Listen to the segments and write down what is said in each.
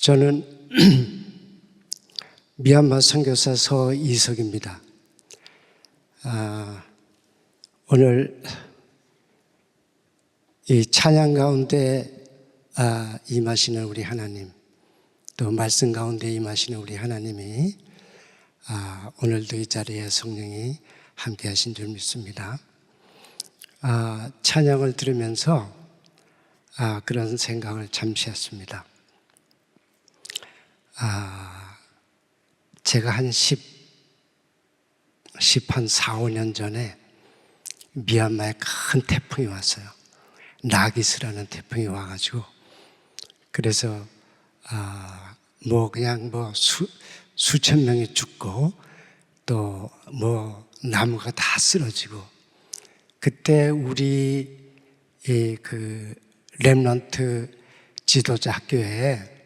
저는 미얀마 선교사 서이석입니다. 오늘 이 찬양 가운데 임하시는 우리 하나님, 또 말씀 가운데 임하시는 우리 하나님이 오늘도 이 자리에 성령이 함께 하신 줄 믿습니다. 찬양을 들으면서 그런 생각을 잠시 했습니다. 제가 한 4, 5년 전에 미얀마에 큰 태풍이 왔어요. 나기스라는 태풍이 와가지고, 그래서 수천 명이 죽고 또 나무가 다 쓰러지고, 그때 우리 렘넌트 지도자 학교에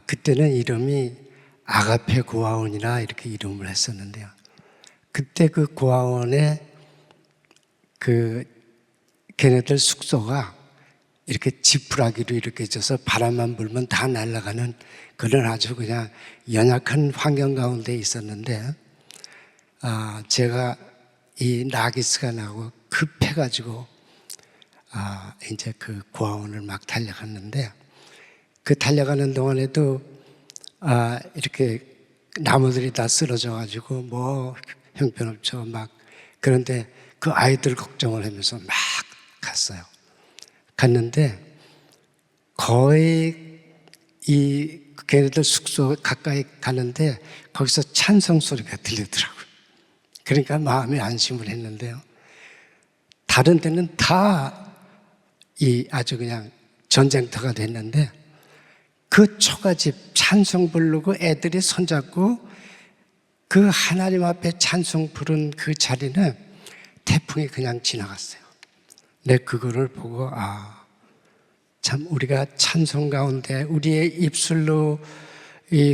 그때는 이름이 아가페 고아원이라 이렇게 이름을 했었는데요. 그때 그 고아원에 걔네들 숙소가 이렇게 지푸라기로 이렇게 져서 바람만 불면 다 날아가는 그런 아주 그냥 연약한 환경 가운데 있었는데, 제가 이 나기스가 나고 급해가지고 이제 그 고아원을 막 달려갔는데, 그 달려가는 동안에도 이렇게 나무들이 다 쓰러져가지고 형편없죠. 그런데 그 아이들 걱정을 하면서 막 갔어요. 갔는데 거의 걔네들 숙소 가까이 가는데 거기서 찬송 소리가 들리더라고요. 그러니까 마음에 안심을 했는데요. 다른 데는 다 아주 그냥 전쟁터가 됐는데, 그 초가집 찬송 부르고 애들이 손잡고 그 하나님 앞에 찬송 부른 그 자리는 태풍이 그냥 지나갔어요. 내 그거를 보고 참 우리가 찬송 가운데 우리의 입술로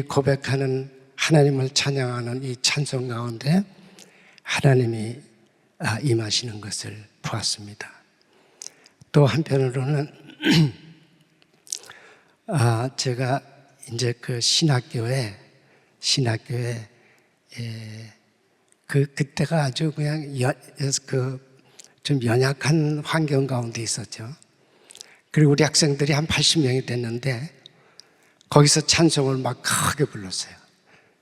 고백하는 하나님을 찬양하는 이 찬송 가운데 하나님이 임하시는 것을 보았습니다. 또 한편으로는 제가 이제 그 신학교에 그때가 아주 그냥 좀 연약한 환경 가운데 있었죠. 그리고 우리 학생들이 한 80명이 됐는데 거기서 찬송을 막 크게 불렀어요.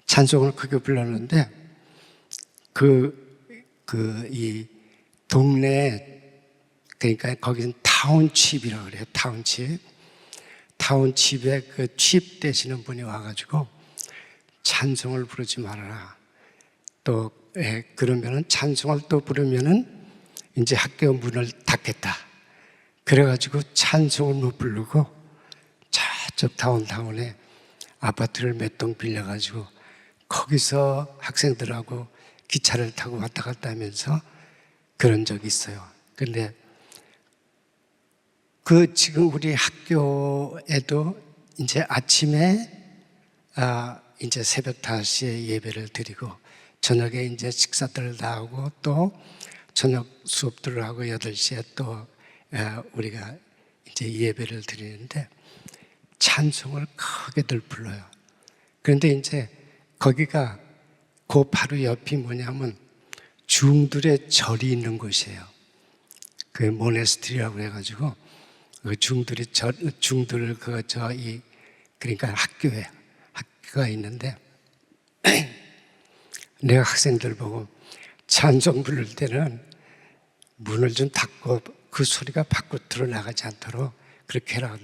찬송을 크게 불렀는데 이 동네, 그러니까 거기는 타운칩이라고 그래요. 타운칩에 그 칩 되시는 분이 와가지고 찬송을 부르지 말아라. 또 그러면은 찬송을 또 부르면은 이제 학교 문을 닫겠다. 그래가지고 찬송을 못 부르고 저쪽 타운에 아파트를 몇 동 빌려가지고 거기서 학생들하고 기차를 타고 왔다 갔다 하면서 그런 적이 있어요. 그런데 지금 우리 학교에도 이제 아침에 이제 새벽 5시에 예배를 드리고 저녁에 이제 식사들을 다 하고 또 저녁 수업들을 하고 8시에 또 우리가 이제 예배를 드리는데 찬송을 크게들 불러요. 그런데 이제 거기가 그 바로 옆이 뭐냐면 중들의 절이 있는 곳이에요. 그 모네스트리라고 해가지고 그러니까 학교가 있는데 내가 학생들 보고 찬송 부를 때는 문을 좀 닫고 그 소리가 밖으로 나가지 않도록 그렇게 해라.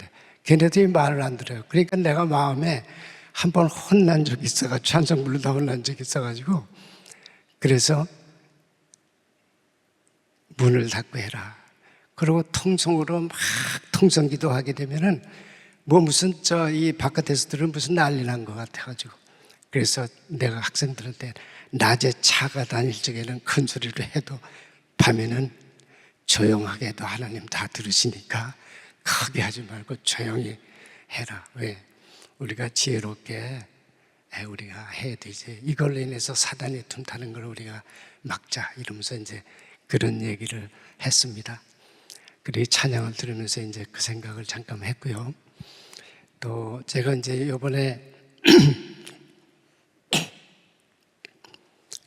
걔네들이 말을 안 들어요. 그러니까 내가 마음에 한번 혼난 적이 있어가지고, 찬송 부르다 혼난 적이 있어가지고, 그래서 문을 닫고 해라. 그리고 통성으로 막 통성기도 하게 되면은 이 바깥에서 들은 무슨 난리 난 것 같아가지고, 그래서 내가 학생들한테 낮에 차가 다닐 적에는 큰 소리로 해도 밤에는 조용하게 해도 하나님 다 들으시니까 크게 하지 말고 조용히 해라. 왜? 우리가 지혜롭게 우리가 해야 되지. 이걸로 인해서 사단이 틈타는 걸 우리가 막자. 이러면서 이제 그런 얘기를 했습니다. 그리고 찬양을 들으면서 이제 그 생각을 잠깐 했고요. 또 제가 이제 이번에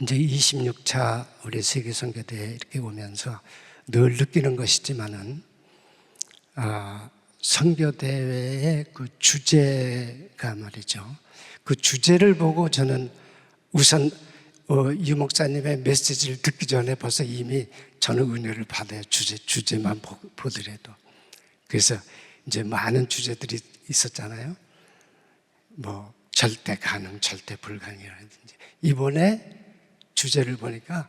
이제 26차 우리 세계선교대회 이렇게 오면서 늘 느끼는 것이지만은, 선교대회의 그 주제가 말이죠. 그 주제를 보고 저는 우선 유 목사님의 메시지를 듣기 전에 벌써 이미 저는 은혜를 받아요. 주제만 보더라도. 그래서 이제 많은 주제들이 있었잖아요. 뭐 절대 가능, 절대 불가능이라든지. 이번에 주제를 보니까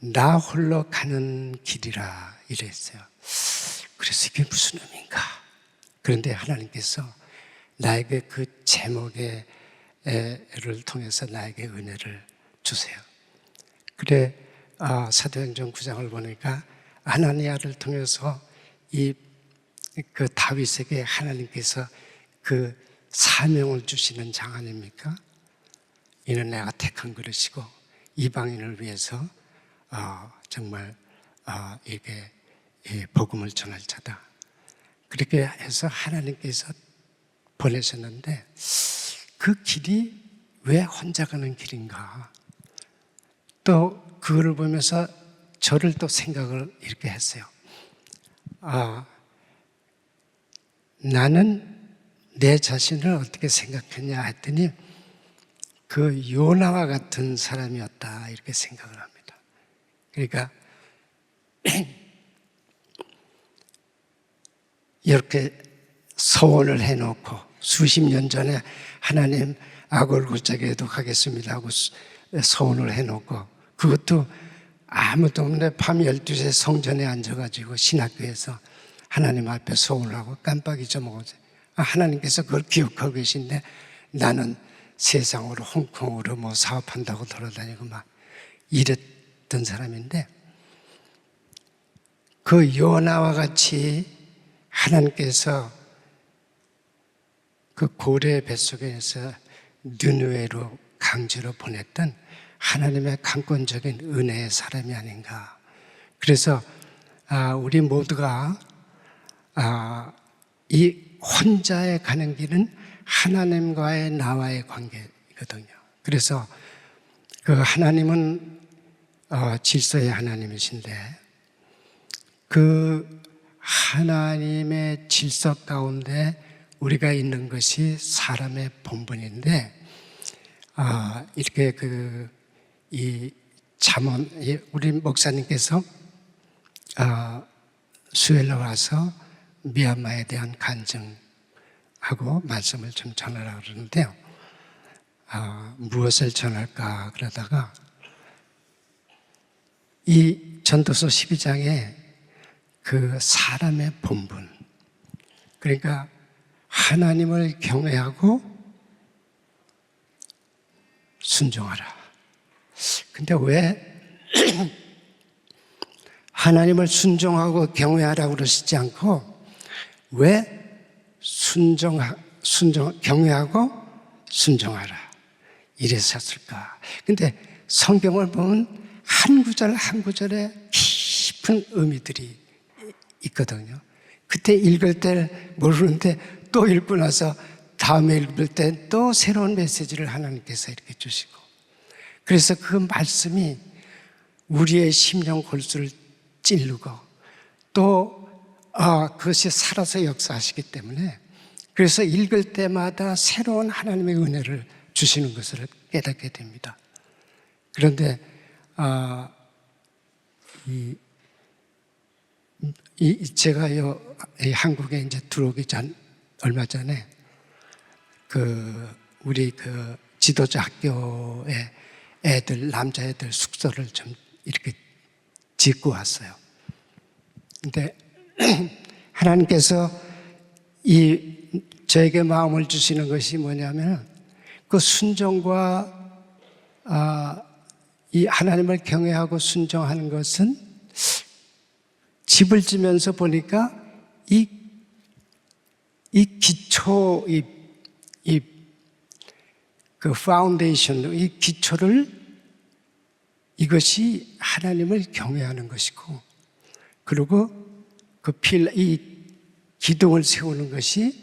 나 홀로 가는 길이라 이랬어요. 그래서 이게 무슨 의미인가? 그런데 하나님께서 나에게 그 제목의 를 통해서 나에게 은혜를 주세요. 그래, 사도행전 9장을 보니까 하나니아를 통해서 그 다윗에게 하나님께서 그 사명을 주시는 장 아닙니까? 이는 내가 택한 그릇이고 이방인을 위해서 정말 이게 복음을 전할 자다. 그렇게 해서 하나님께서 보내셨는데 그 길이 왜 혼자 가는 길인가? 또 그거를 보면서 저를 또 생각을 이렇게 했어요. 나는 내 자신을 어떻게 생각했냐 했더니 그 요나와 같은 사람이었다 이렇게 생각을 합니다. 그러니까 이렇게 서원을 해놓고 수십 년 전에 하나님 아골고짝에도 가겠습니다 하고 서원을 해놓고 그것도 아무도 없는데 밤 12시에 성전에 앉아가지고 신학교에서 하나님 앞에 서원을 하고 깜빡 잊어먹었어요. 하나님께서 그걸 기억하고 계신데 나는 세상으로 홍콩으로 뭐 사업한다고 돌아다니고 막 이랬던 사람인데 그 요나와 같이 하나님께서 그 고래 뱃속에서 느느웨로 강제로 보냈던 하나님의 강권적인 은혜의 사람이 아닌가. 그래서 우리 모두가 이 혼자의 가는 길은 하나님과의 나와의 관계거든요. 그래서 그 하나님은 질서의 하나님이신데 그 하나님의 질서 가운데 우리가 있는 것이 사람의 본분인데 이렇게 이 잠언 우리 목사님께서 수엘로 와서 미얀마에 대한 간증하고 말씀을 좀 전하라고 그러는데요. 무엇을 전할까 그러다가 이 전도서 12장에 그 사람의 본분, 그러니까 하나님을 경외하고 순종하라. 근데 왜 하나님을 순종하고 경외하라고 그러시지 않고 왜 경외하고 순종하라 이랬었을까? 근데 성경을 보면 한 구절 한 구절에 깊은 의미들이 있거든요. 그때 읽을 때 모르는데 또 읽고 나서 다음에 읽을 때 또 새로운 메시지를 하나님께서 이렇게 주시고, 그래서 그 말씀이 우리의 심령 골수를 찌르고 또 그것이 살아서 역사하시기 때문에 그래서 읽을 때마다 새로운 하나님의 은혜를 주시는 것을 깨닫게 됩니다. 그런데 제가 한국에 이제 들어오기 얼마 전에 우리 지도자 학교에 남자애들 숙소를 좀 이렇게 짓고 왔어요. 근데 하나님께서 저에게 마음을 주시는 것이 뭐냐면 그 순종과 이 하나님을 경외하고 순종하는 것은 집을 지면서 보니까 이 기초, 그 파운데이션, 이 기초를 이것이 하나님을 경외하는 것이고, 그리고 이 기둥을 세우는 것이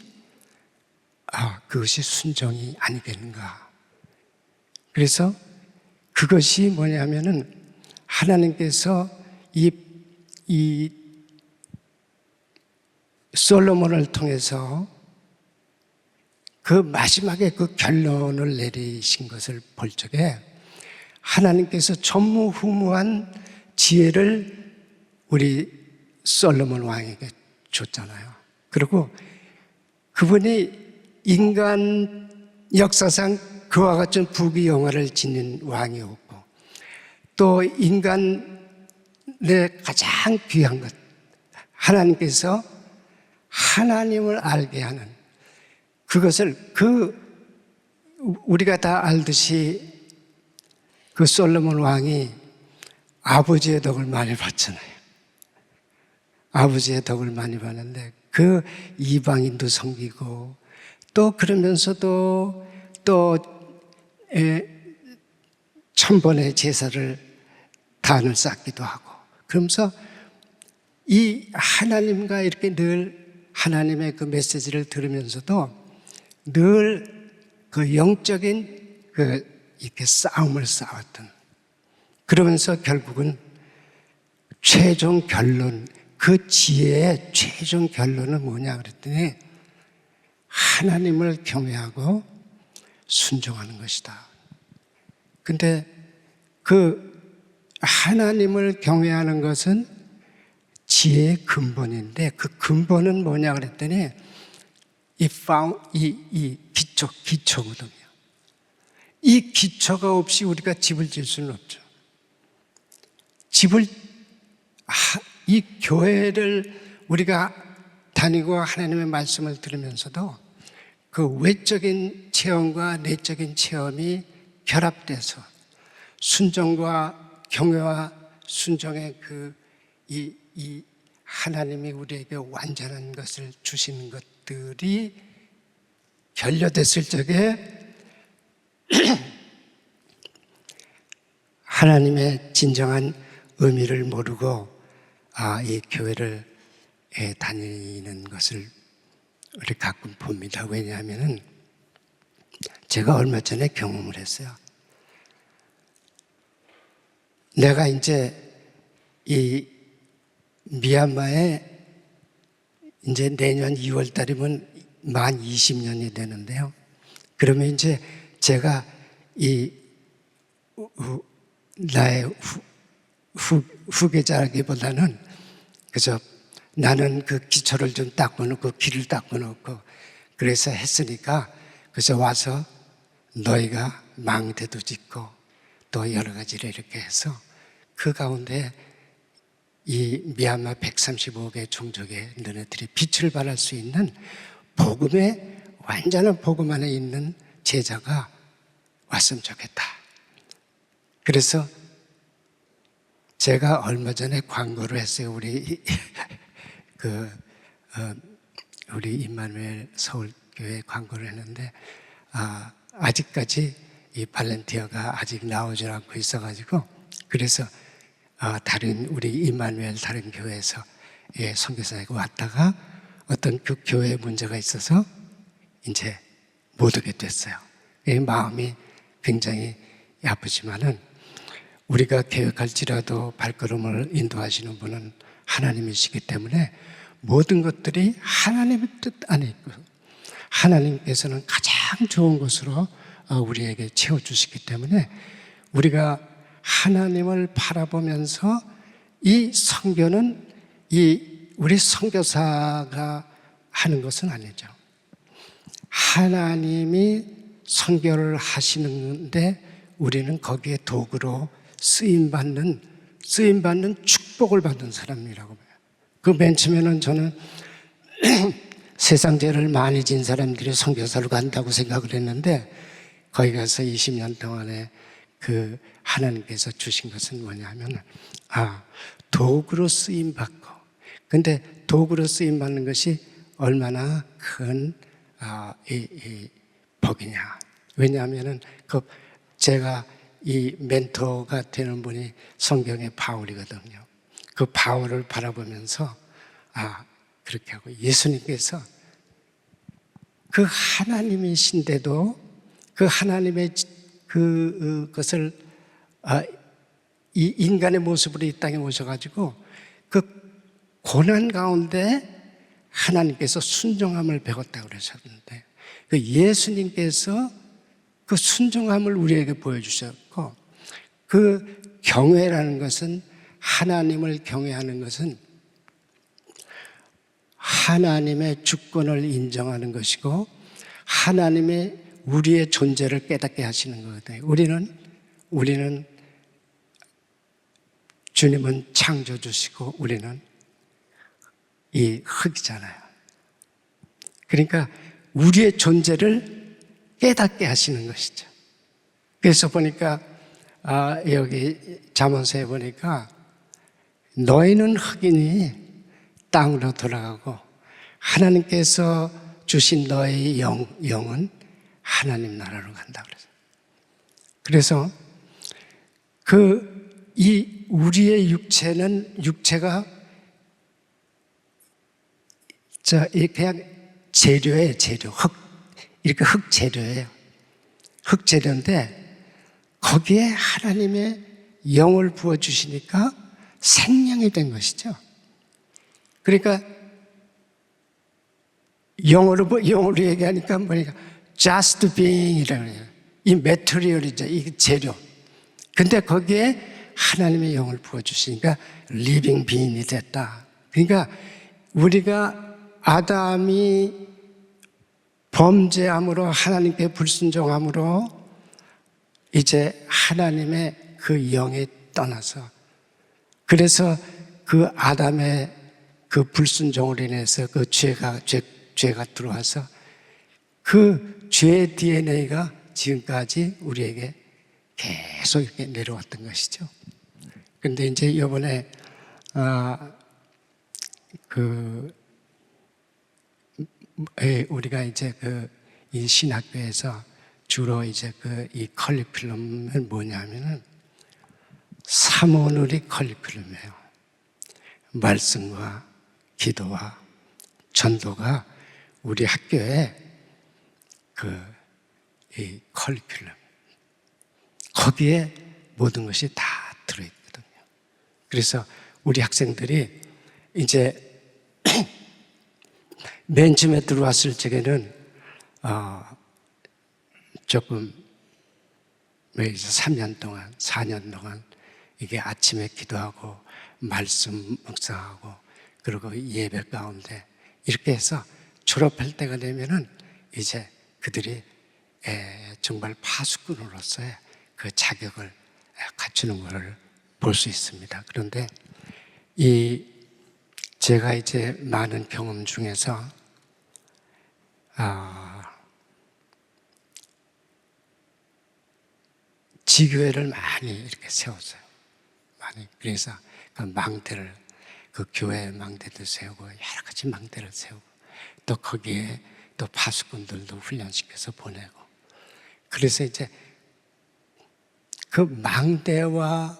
그것이 순종이 아니겠는가. 그래서 그것이 뭐냐면은 하나님께서 이 솔로몬을 통해서 그 마지막에 그 결론을 내리신 것을 볼 적에 하나님께서 전무후무한 지혜를 우리 솔로몬 왕에게 줬잖아요. 그리고 그분이 인간 역사상 그와 같은 부귀영화를 지닌 왕이었고, 또 인간의 가장 귀한 것, 하나님께서 하나님을 알게 하는 그것을 우리가 다 알듯이 그 솔로몬 왕이 아버지의 덕을 많이 봤잖아요. 아버지의 덕을 많이 봤는데 그 이방인도 섬기고, 또 그러면서도 또 1000번의 제사를 단을 쌓기도 하고, 그러면서 이 하나님과 이렇게 늘 하나님의 그 메시지를 들으면서도 늘 그 영적인 이렇게 싸움을 싸웠던, 그러면서 결국은 최종 결론, 그 지혜의 최종 결론은 뭐냐 그랬더니 하나님을 경외하고 순종하는 것이다. 근데 그 하나님을 경외하는 것은 지혜의 근본인데, 그 근본은 뭐냐 그랬더니 이 기초거든요. 이 기초가 없이 우리가 집을 지을 수는 없죠. 이 교회를 우리가 다니고 하나님의 말씀을 들으면서도 그 외적인 체험과 내적인 체험이 결합돼서 순종과 경외와 순종의 이 하나님이 우리에게 완전한 것을 주시는 것들이 결여됐을 적에 하나님의 진정한 의미를 모르고 이 교회를 다니는 것을 우리 가끔 봅니다. 왜냐하면 제가 얼마 전에 경험을 했어요. 내가 이제 이 미얀마에 이제 내년 2월 달이면 만 20년이 되는데요. 그러면 이제 제가 나의 후계자라기보다는 그저 나는 그 기초를 좀 닦아놓고 길을 닦아놓고 그래서 했으니까, 그래서 와서 너희가 망대도 짓고 또 여러 가지를 이렇게 해서 그 가운데 이 미얀마 135개 종족의 너네들이 빛을 발할 수 있는 복음의 완전한 복음 안에 있는 제자가 왔으면 좋겠다. 그래서 제가 얼마 전에 광고를 했어요. 우리 임마누엘 서울교회 광고를 했는데 아직까지 이 발렌티어가 아직 나오지 않고 있어가지고, 그래서 다른 우리 임마누엘 다른 교회에서 선교사가 왔다가 어떤 그 교회에 문제가 있어서 이제 못 오게 됐어요. 마음이 굉장히 아프지만은 우리가 계획할지라도 발걸음을 인도하시는 분은 하나님이시기 때문에 모든 것들이 하나님의 뜻 안에 있고, 하나님께서는 가장 좋은 것으로 우리에게 채워주시기 때문에 우리가 하나님을 바라보면서 이 선교는 우리 선교사가 하는 것은 아니죠. 하나님이 선교를 하시는데 우리는 거기에 도구로 쓰임받는 축복을 받는 사람이라고 봐요. 그 맨 처음에는 저는 세상 죄를 많이 진 사람들이 선교사로 간다고 생각을 했는데, 거기 가서 20년 동안에 그 하나님께서 주신 것은 뭐냐면 도구로 쓰임받고, 근데 도구로 쓰임받는 것이 얼마나 큰 복이냐. 왜냐하면 제가 이 멘토가 되는 분이 성경의 바울이거든요. 그 바울을 바라보면서 그렇게 하고, 예수님께서 그 하나님이신데도 그 하나님의 그것을 이 인간의 모습으로 이 땅에 오셔가지고 그 고난 가운데 하나님께서 순종함을 배웠다고 그러셨는데 그 예수님께서 그 순종함을 우리에게 보여주셨고 그 경외라는 것은 하나님을 경외하는 것은 하나님의 주권을 인정하는 것이고 하나님의 우리의 존재를 깨닫게 하시는 거거든요. 우리는 주님은 창조주시고 우리는 이 흙이잖아요. 그러니까 우리의 존재를 깨닫게 하시는 것이죠. 그래서 보니까 여기 잠언서에 보니까 너희는 흙이니 땅으로 돌아가고 하나님께서 주신 너의 영은 하나님 나라로 간다 그래서 이 우리의 육체가 그냥 재료예요, 재료. 이렇게 흙 재료예요. 흙 재료인데 거기에 하나님의 영을 부어주시니까 생명이 된 것이죠. 그러니까 영어로 얘기하니까 뭐니까 just being이라고 해요. 이 메테리얼이죠, 이 재료. 근데 거기에 하나님의 영을 부어주시니까 living being이 됐다. 그러니까 우리가 아담이 범죄함으로 하나님께 불순종함으로 이제 하나님의 그 영이 떠나서 그래서 그 아담의 그 불순종으로 인해서 그 죄가 들어와서 그 죄의 DNA가 지금까지 우리에게 계속 이렇게 내려왔던 것이죠. 근데 이제 이번에 우리가 이제 이 신학교에서 주로 이제 이 커리큘럼은 뭐냐면은 삼오누리 커리큘럼이에요. 말씀과 기도와 전도가 우리 학교에 이 커리큘럼 거기에 모든 것이 다 들어있거든요. 그래서 우리 학생들이 이제 맨 처음에 들어왔을 적에는 조금 3년 동안 4년 동안 이게 아침에 기도하고 말씀 묵상하고 그리고 예배 가운데 이렇게 해서 졸업할 때가 되면은 이제 그들이 정말 파수꾼으로서의 그 자격을 갖추는 것을 볼 수 있습니다. 그런데 제가 이제 많은 경험 중에서 지교회를 많이 이렇게 세웠어요. 많이. 그래서 그 망대를, 그 교회 망대도 세우고 여러 가지 망대를 세우고 또 거기에 또 파수꾼들도 훈련시켜서 보내고 그래서 이제 그 망대와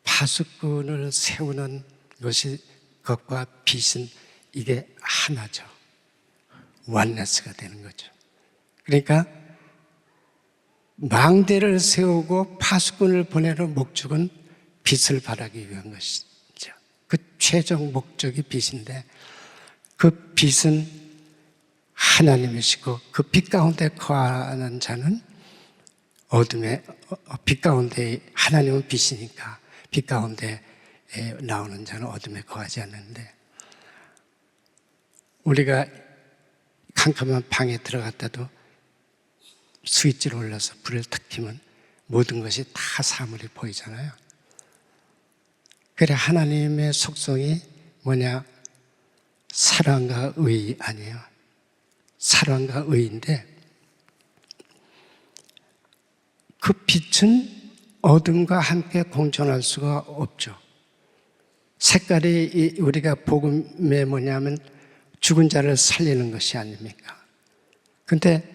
파수꾼을 세우는 것이 그것과 빛은 이게 하나죠. 원네스가 되는 거죠. 그러니까 망대를 세우고 파수꾼을 보내는 목적은 빛을 발하기 위한 것이죠. 그 최종 목적이 빛인데 그 빛은 하나님이시고 그 빛 가운데 거하는 자는 어둠에 빛 가운데 하나님은 빛이니까 빛 가운데 나오는 자는 어둠에 거하지 않는데 우리가 캄캄한 방에 들어갔다도 스위치를 올려서 불을 탁 켜면 모든 것이 다 사물이 보이잖아요. 그래 하나님의 속성이 뭐냐? 사랑과 의 아니에요. 사랑과 의인데 그 빛은 어둠과 함께 공존할 수가 없죠. 색깔이 우리가 복음에 뭐냐면 죽은 자를 살리는 것이 아닙니까? 근데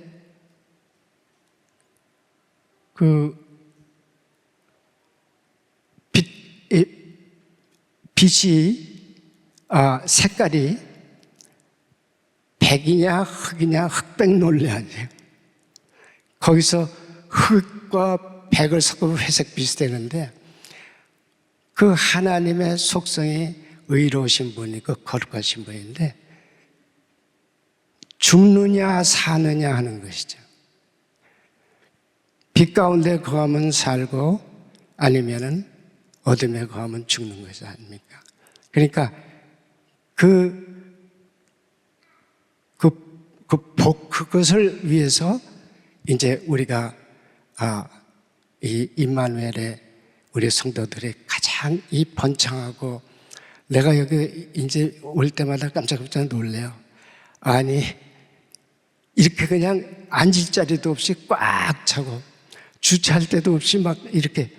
빛이 색깔이 백이냐 흑이냐 흑백 논리하지. 거기서 흑과 백을 섞으면 회색빛이 되는데 그 하나님의 속성이 의로우신 분이고 거룩하신 분인데 죽느냐 사느냐 하는 것이죠. 빛 가운데 거하면 살고 아니면은 어둠에 거하면 죽는 것이 아닙니까? 그러니까 그것을 위해서 이제 우리가 이 임마누엘의 우리 성도들이 가장 이 번창하고 내가 여기 이제 올 때마다 깜짝깜짝 놀래요. 아니 이렇게 그냥 앉을 자리도 없이 꽉 차고 주차할 데도 없이 막 이렇게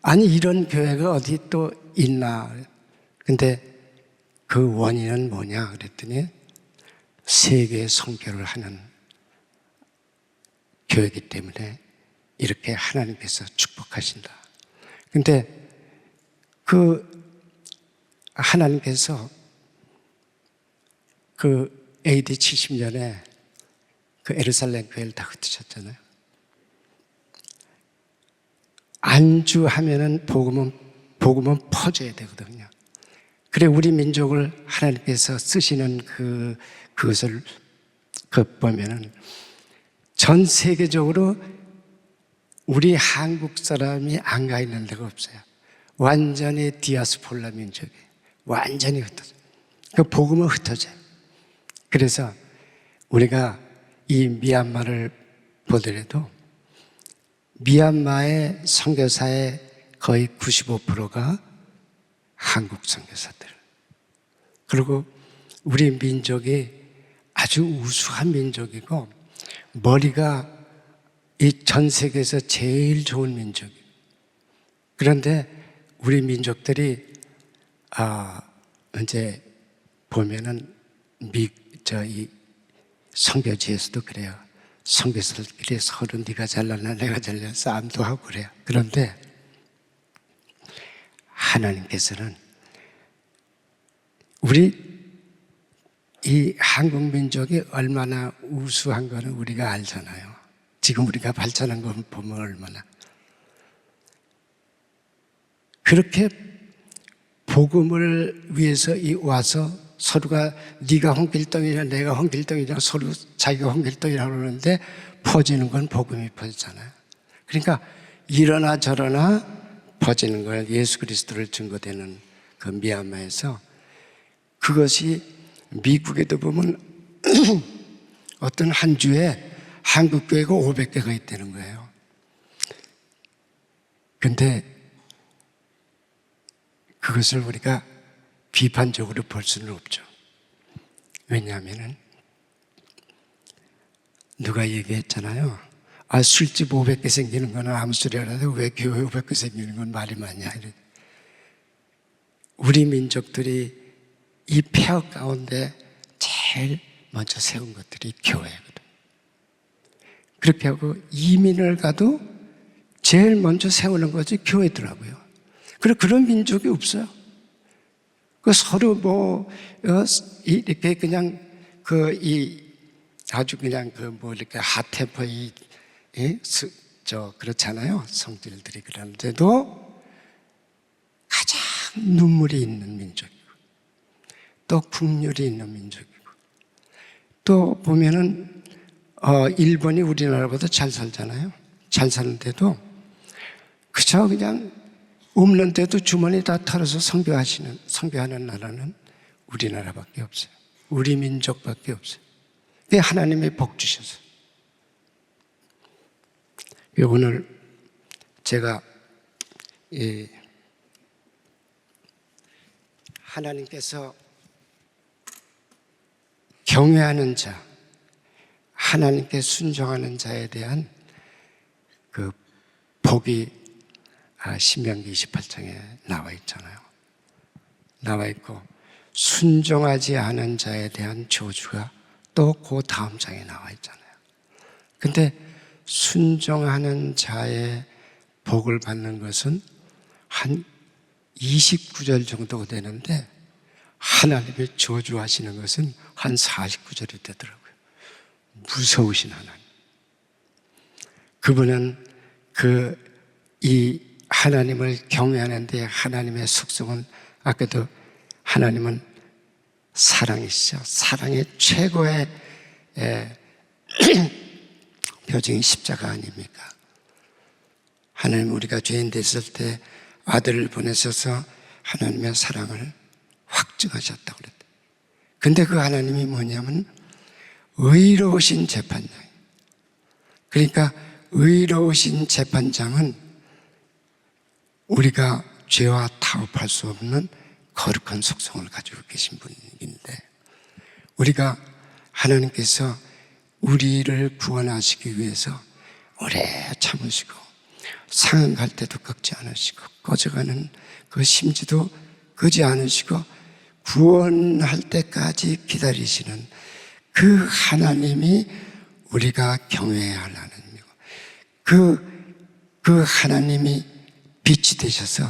아니 이런 교회가 어디 또 있나. 근데 그 원인은 뭐냐 그랬더니 세계 선교를 하는 교회이기 때문에 이렇게 하나님께서 축복하신다. 근데 그 하나님께서 그 AD 70년에 그 예루살렘 교회를 다 흩으셨잖아요. 안주하면은 복음은 퍼져야 되거든요. 그래 우리 민족을 하나님께서 쓰시는 그것을 보면은 전 세계적으로 우리 한국 사람이 안 가 있는 데가 없어요. 완전히 디아스폴라 민족이에요. 완전히 흩어져. 그 복음은 흩어져요. 그래서 우리가 이 미얀마를 보더라도 미얀마의 선교사의 거의 95%가 한국 선교사들. 그리고 우리 민족이 아주 우수한 민족이고 머리가 이 전 세계에서 제일 좋은 민족이에요. 그런데 우리 민족들이 이제 보면은 이 선교지에서도 그래요. 선교사들끼리 서로 네가 잘나나 내가 잘나 싸움도 하고 그래요. 그런데 하나님께서는 우리 이 한국 민족이 얼마나 우수한 거는 우리가 알잖아요. 지금 우리가 발전한 거 보면 얼마나 그렇게 복음을 위해서 와서 서로가 네가 홍길동이냐 내가 홍길동이냐 서로 자기가 홍길동이라고 그러는데 퍼지는 건 복음이 퍼지잖아요. 그러니까 이러나 저러나 퍼지는 거예요. 예수 그리스도를 증거되는 그 미얀마에서 그것이 미국에도 보면 어떤 한 주에 한국 교회가 500개가 있다는 거예요. 근데 그것을 우리가 비판적으로 볼 수는 없죠. 왜냐하면은 누가 얘기했잖아요. 술집 500개 생기는 건 아무 소리 안 하는데 왜 교회 500개 생기는 건 말이 많냐. 우리 민족들이 이 폐허 가운데 제일 먼저 세운 것들이 교회거든. 그렇게 하고 이민을 가도 제일 먼저 세우는 것이 교회더라고요. 그리고 그런 민족이 없어요. 서로 이렇게 그냥 아주 그냥 이렇게 핫템퍼 그렇잖아요. 성질들이 그러는데도 가장 눈물이 있는 민족이고 또 국률이 있는 민족이고 또 보면은 일본이 우리나라보다 잘 살잖아요. 잘 사는데도 그저 그냥 없는데도 주머니 다 털어서 선교하는 나라는 우리나라밖에 없어요. 우리 민족밖에 없어요. 그게 하나님의 복 주셔서. 오늘 제가 하나님께서 경외하는 자, 하나님께 순종하는 자에 대한 그 복이 신명기 28장에 나와 있잖아요. 나와 있고 순종하지 않은 자에 대한 저주가 또 그 다음 장에 나와 있잖아요. 근데 순종하는 자의 복을 받는 것은 한 29절 정도 되는데 하나님의 저주하시는 것은 한 49절이 되더라고요. 무서우신 하나님. 그분은 이 하나님을 경외하는데 하나님의 속성은 아까도 하나님은 사랑이시죠. 사랑의 최고의 표징이 십자가 아닙니까? 하나님 우리가 죄인 됐을 때 아들을 보내셔서 하나님의 사랑을 확증하셨다고 그랬다. 근데 그 하나님이 뭐냐면 의로우신 재판장. 그러니까 의로우신 재판장은 우리가 죄와 타협할 수 없는 거룩한 속성을 가지고 계신 분인데, 우리가 하나님께서 우리를 구원하시기 위해서 오래 참으시고 상한 갈 때도 꺾지 않으시고 꺼져가는 그 심지도 끄지 않으시고 구원할 때까지 기다리시는 그 하나님이 우리가 경외해야 할 하나님이고, 그 하나님이 빛이 되셔서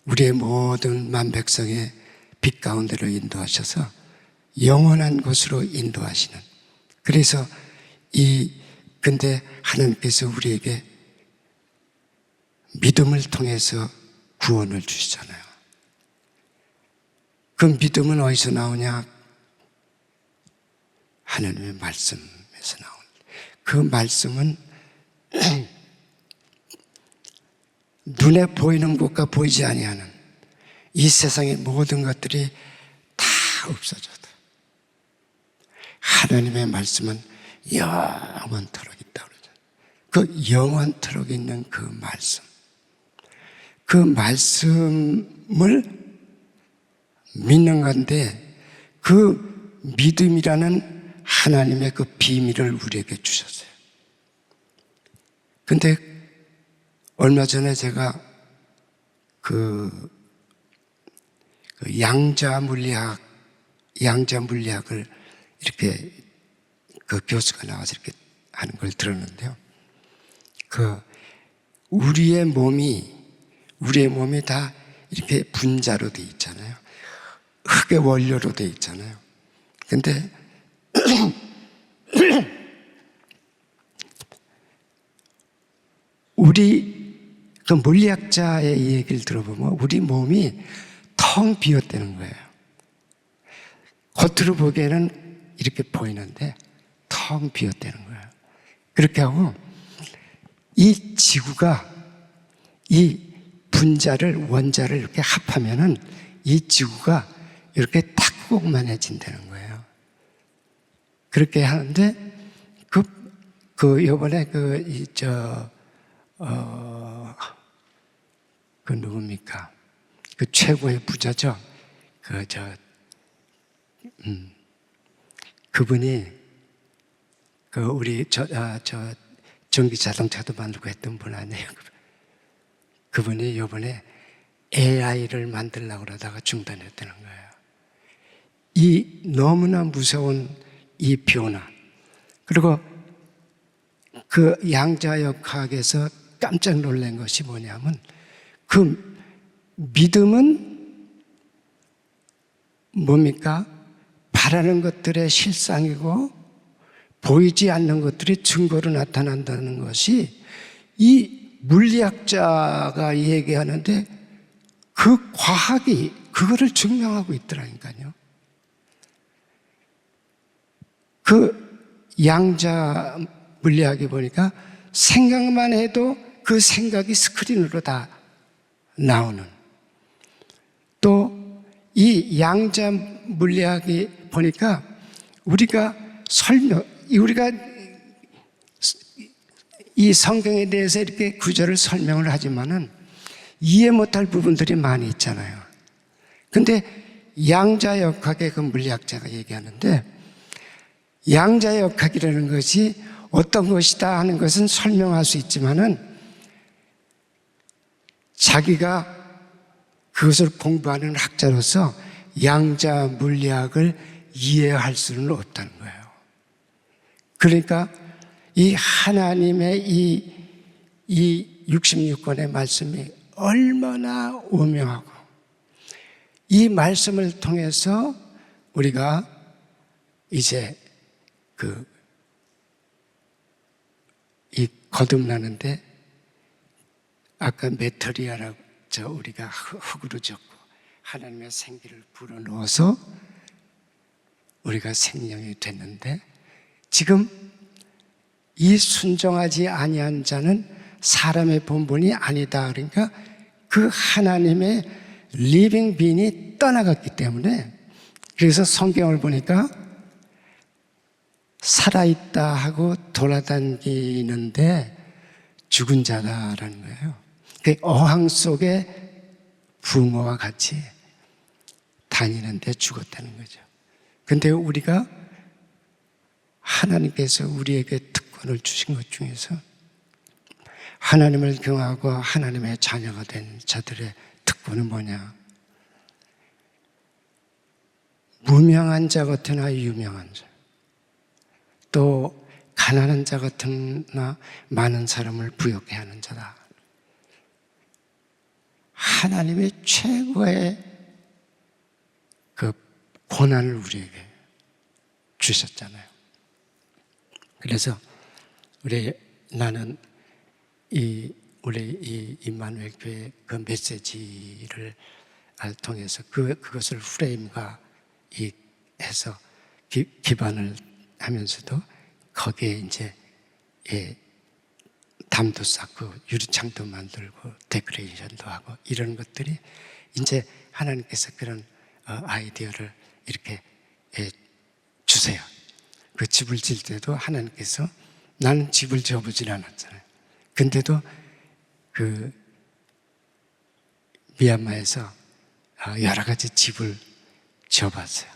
우리의 모든 만백성의 빛 가운데로 인도하셔서 영원한 곳으로 인도하시는, 그래서 근데 하나님께서 우리에게 믿음을 통해서 구원을 주시잖아요. 그 믿음은 어디서 나오냐? 하나님의 말씀에서 나오는. 그 말씀은 눈에 보이는 것과 보이지 아니하는 이 세상의 모든 것들이 다 없어져도 하나님의 말씀은 영원토록 있다고 그러죠. 그 영원토록 있는 그 말씀을 믿는 건데, 그 믿음이라는 하나님의 그 비밀을 우리에게 주셨어요. 근데 얼마 전에 제가 그 양자 물리학을 이렇게 그 교수가 나와서 이렇게 하는 걸 들었는데요. 우리의 몸이 다 이렇게 분자로 돼 있잖아요. 흙의 원료로 돼 있잖아요. 근데 우리 그 물리학자의 얘기를 들어보면 우리 몸이 텅 비었다는 거예요. 겉으로 보기에는 이렇게 보이는데 텅 비었다는 거예요. 그렇게 하고 이 지구가 이 원자를 이렇게 합하면은 이 지구가 이렇게 탁구만해진다는 거예요. 그렇게 하는데 요번에 누굽니까? 그 최고의 부자죠. 그분이 우리 전기 자동차도 만들고 했던 분 아니에요? 그분이 요번에 AI를 만들려고 그러다가 중단했다는 거예요. 이 너무나 무서운 이 변화. 그리고 그 양자역학에서 깜짝 놀란 것이 뭐냐면, 그 믿음은 뭡니까? 바라는 것들의 실상이고 보이지 않는 것들이 증거로 나타난다는 것이 이 물리학자가 얘기하는데 그 과학이 그거를 증명하고 있더라니까요. 그 양자 물리학이 보니까 생각만 해도 그 생각이 스크린으로 다 나오는, 또 이 양자 물리학이 보니까 우리가 이 성경에 대해서 이렇게 구절을 설명을 하지만은 이해 못할 부분들이 많이 있잖아요. 근데 양자역학의 그 물리학자가 얘기하는데, 양자역학이라는 것이 어떤 것이다 하는 것은 설명할 수 있지만은 자기가 그것을 공부하는 학자로서 양자 물리학을 이해할 수는 없다는 거예요. 그러니까 이 하나님의 이 66권의 말씀이 얼마나 오묘하고 이 말씀을 통해서 우리가 이제 이 거듭나는데, 아까 메터리아라고 우리가 흙으로 졌고 하나님의 생기를 불어넣어서 우리가 생명이 됐는데, 지금 이 순종하지 아니한 자는 사람의 본분이 아니다. 그러니까 그 하나님의 리빙 빈이 떠나갔기 때문에, 그래서 성경을 보니까 살아있다 하고 돌아다니는데 죽은 자다라는 거예요. 그 어항 속에 붕어와 같이 다니는데 죽었다는 거죠. 근데 우리가 하나님께서 우리에게 특권을 주신 것 중에서 하나님을 경외하고 하나님의 자녀가 된 자들의 특권은 뭐냐? 무명한 자 같으나 유명한 자, 또 가난한 자 같으나 많은 사람을 부욕해 하는 자다. 하나님의 최고의 그 고난을 우리에게 주셨잖아요. 그래서 나는 우리 이 임마누엘 교회 그 메시지를 통해서 그것을 프레임과 해서 기반을 하면서도 거기에 이제 담도 쌓고 유리창도 만들고 데코레이션도 하고 이런 것들이 이제 하나님께서 그런 아이디어를 이렇게 주세요. 그 집을 질 때도 하나님께서, 나는 집을 지어보질 않았잖아요. 근데도 그 미얀마에서 여러 가지 집을 지어봤어요.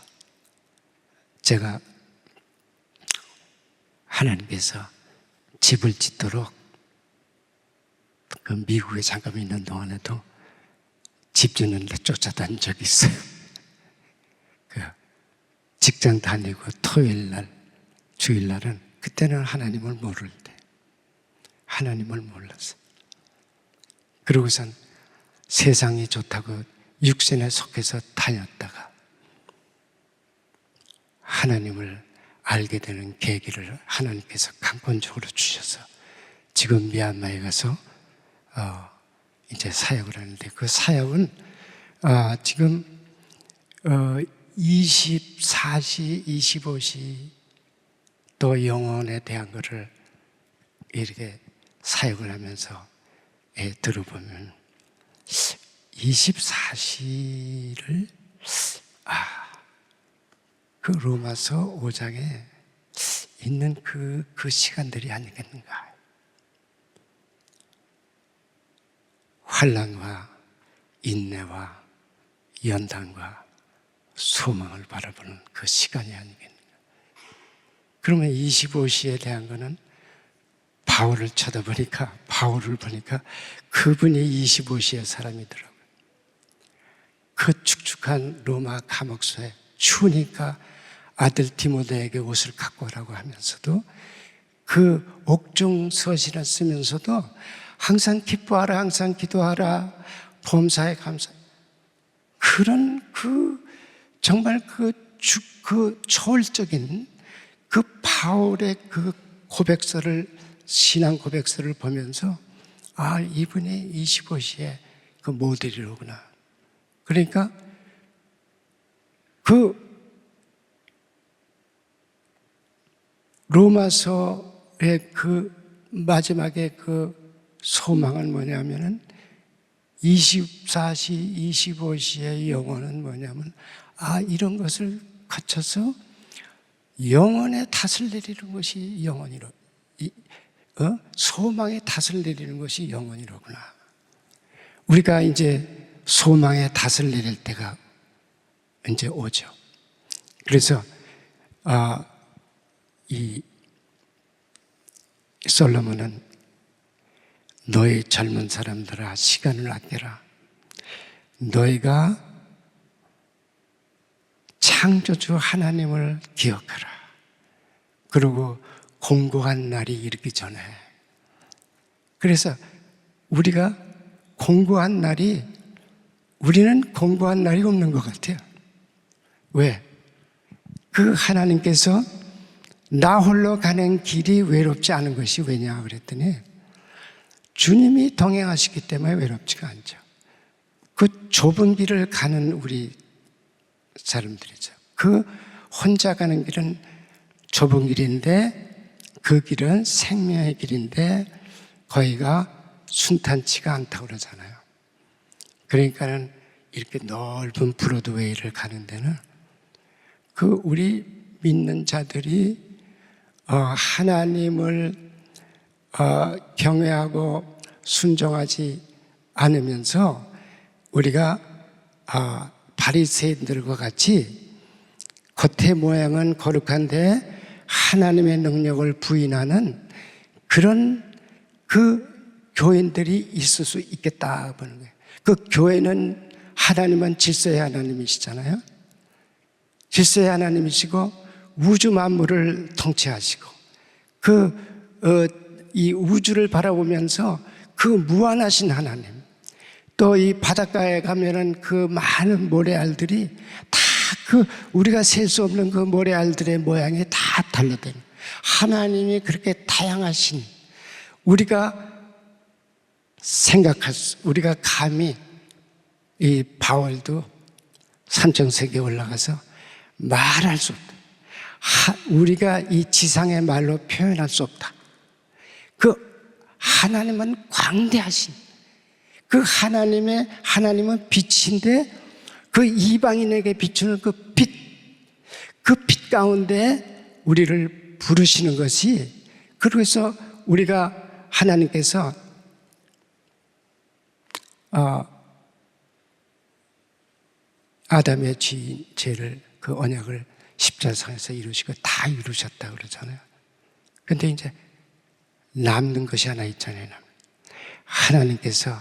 제가 하나님께서 집을 짓도록 그 미국에 잠깐 있는 동안에도 집 짓는 데 쫓아다닌 적이 있어요. 그 직장 다니고 토요일날, 주일날은, 그때는 하나님을 모를 때, 하나님을 몰랐어요. 그러고선 세상이 좋다고 육신에 속해서 다녔다가 하나님을 알게 되는 계기를 하나님께서 강권적으로 주셔서 지금 미얀마에 가서 이제 사역을 하는데, 그 사역은 지금 24시, 25시 또 영혼에 대한 것을 이렇게 사역을 하면서 들어보면 24시를 그 로마서 5장에 있는 그 시간들이 아니겠는가. 환난과 인내와 연단과 소망을 바라보는 그 시간이 아니겠는가. 그러면 25시에 대한 거는 바울을 쳐다보니까, 바울을 보니까 그분이 25시의 사람이더라고요. 그 축축한 로마 감옥소에 추우니까 아들 디모데에게 옷을 갖고 오라고 하면서도, 그 옥중서신을 쓰면서도 항상 기뻐하라, 항상 기도하라, 범사에 감사, 그런 정말 그 초월적인 그 바울의 그 고백서를, 신앙 고백서를 보면서 이분이 25시에 그 모델이로구나. 그러니까 그 로마서의 그 마지막에 그 소망은 뭐냐면은 24시, 25시의 영혼은 뭐냐면 이런 것을 거쳐서 영혼의 탓을 내리는 것이 영혼이로, 소망의 탓을 내리는 것이 영혼이로구나. 우리가 이제 소망의 탓을 내릴 때가 이제 오죠. 그래서 이 솔로몬은 너희 젊은 사람들아 시간을 아껴라. 너희가 창조주 하나님을 기억하라. 그리고 공고한 날이 이르기 전에. 그래서 우리가 공고한 날이 우리는 공부한 날이 없는 것 같아요. 왜? 그 하나님께서 나 홀로 가는 길이 외롭지 않은 것이 왜냐 그랬더니 주님이 동행하시기 때문에 외롭지가 않죠. 그 좁은 길을 가는 우리 사람들이죠. 그 혼자 가는 길은 좁은 길인데 그 길은 생명의 길인데 거기가 순탄치가 않다고 그러잖아요. 그러니까는 이렇게 넓은 브로드웨이를 가는 데는 그 우리 믿는 자들이 하나님을 경외하고 순종하지 않으면서 우리가 바리새인들과 같이 겉의 모양은 거룩한데 하나님의 능력을 부인하는 그런 그 교인들이 있을 수 있겠다 보는 거예요. 그 교회는 하나님은 질서의 하나님이시잖아요. 질서의 하나님이시고 우주 만물을 통치하시고 이 우주를 바라보면서 그 무한하신 하나님, 또 이 바닷가에 가면은 그 많은 모래알들이 다 우리가 셀 수 없는 그 모래알들의 모양이 다 달라든 하나님이 그렇게 다양하신 우리가 우리가 감히 이 바울도 산정세계에 올라가서 말할 수 없다. 우리가 이 지상의 말로 표현할 수 없다. 그 하나님은 광대하신 그 하나님은 빛인데 그 이방인에게 비추는 그 빛 가운데 우리를 부르시는 것이, 그래서 우리가 하나님께서 아담의 죄를 그 언약을 십자가에서 이루시고 다 이루셨다 그러잖아요. 근데 이제 남는 것이 하나 있잖아요. 하나님께서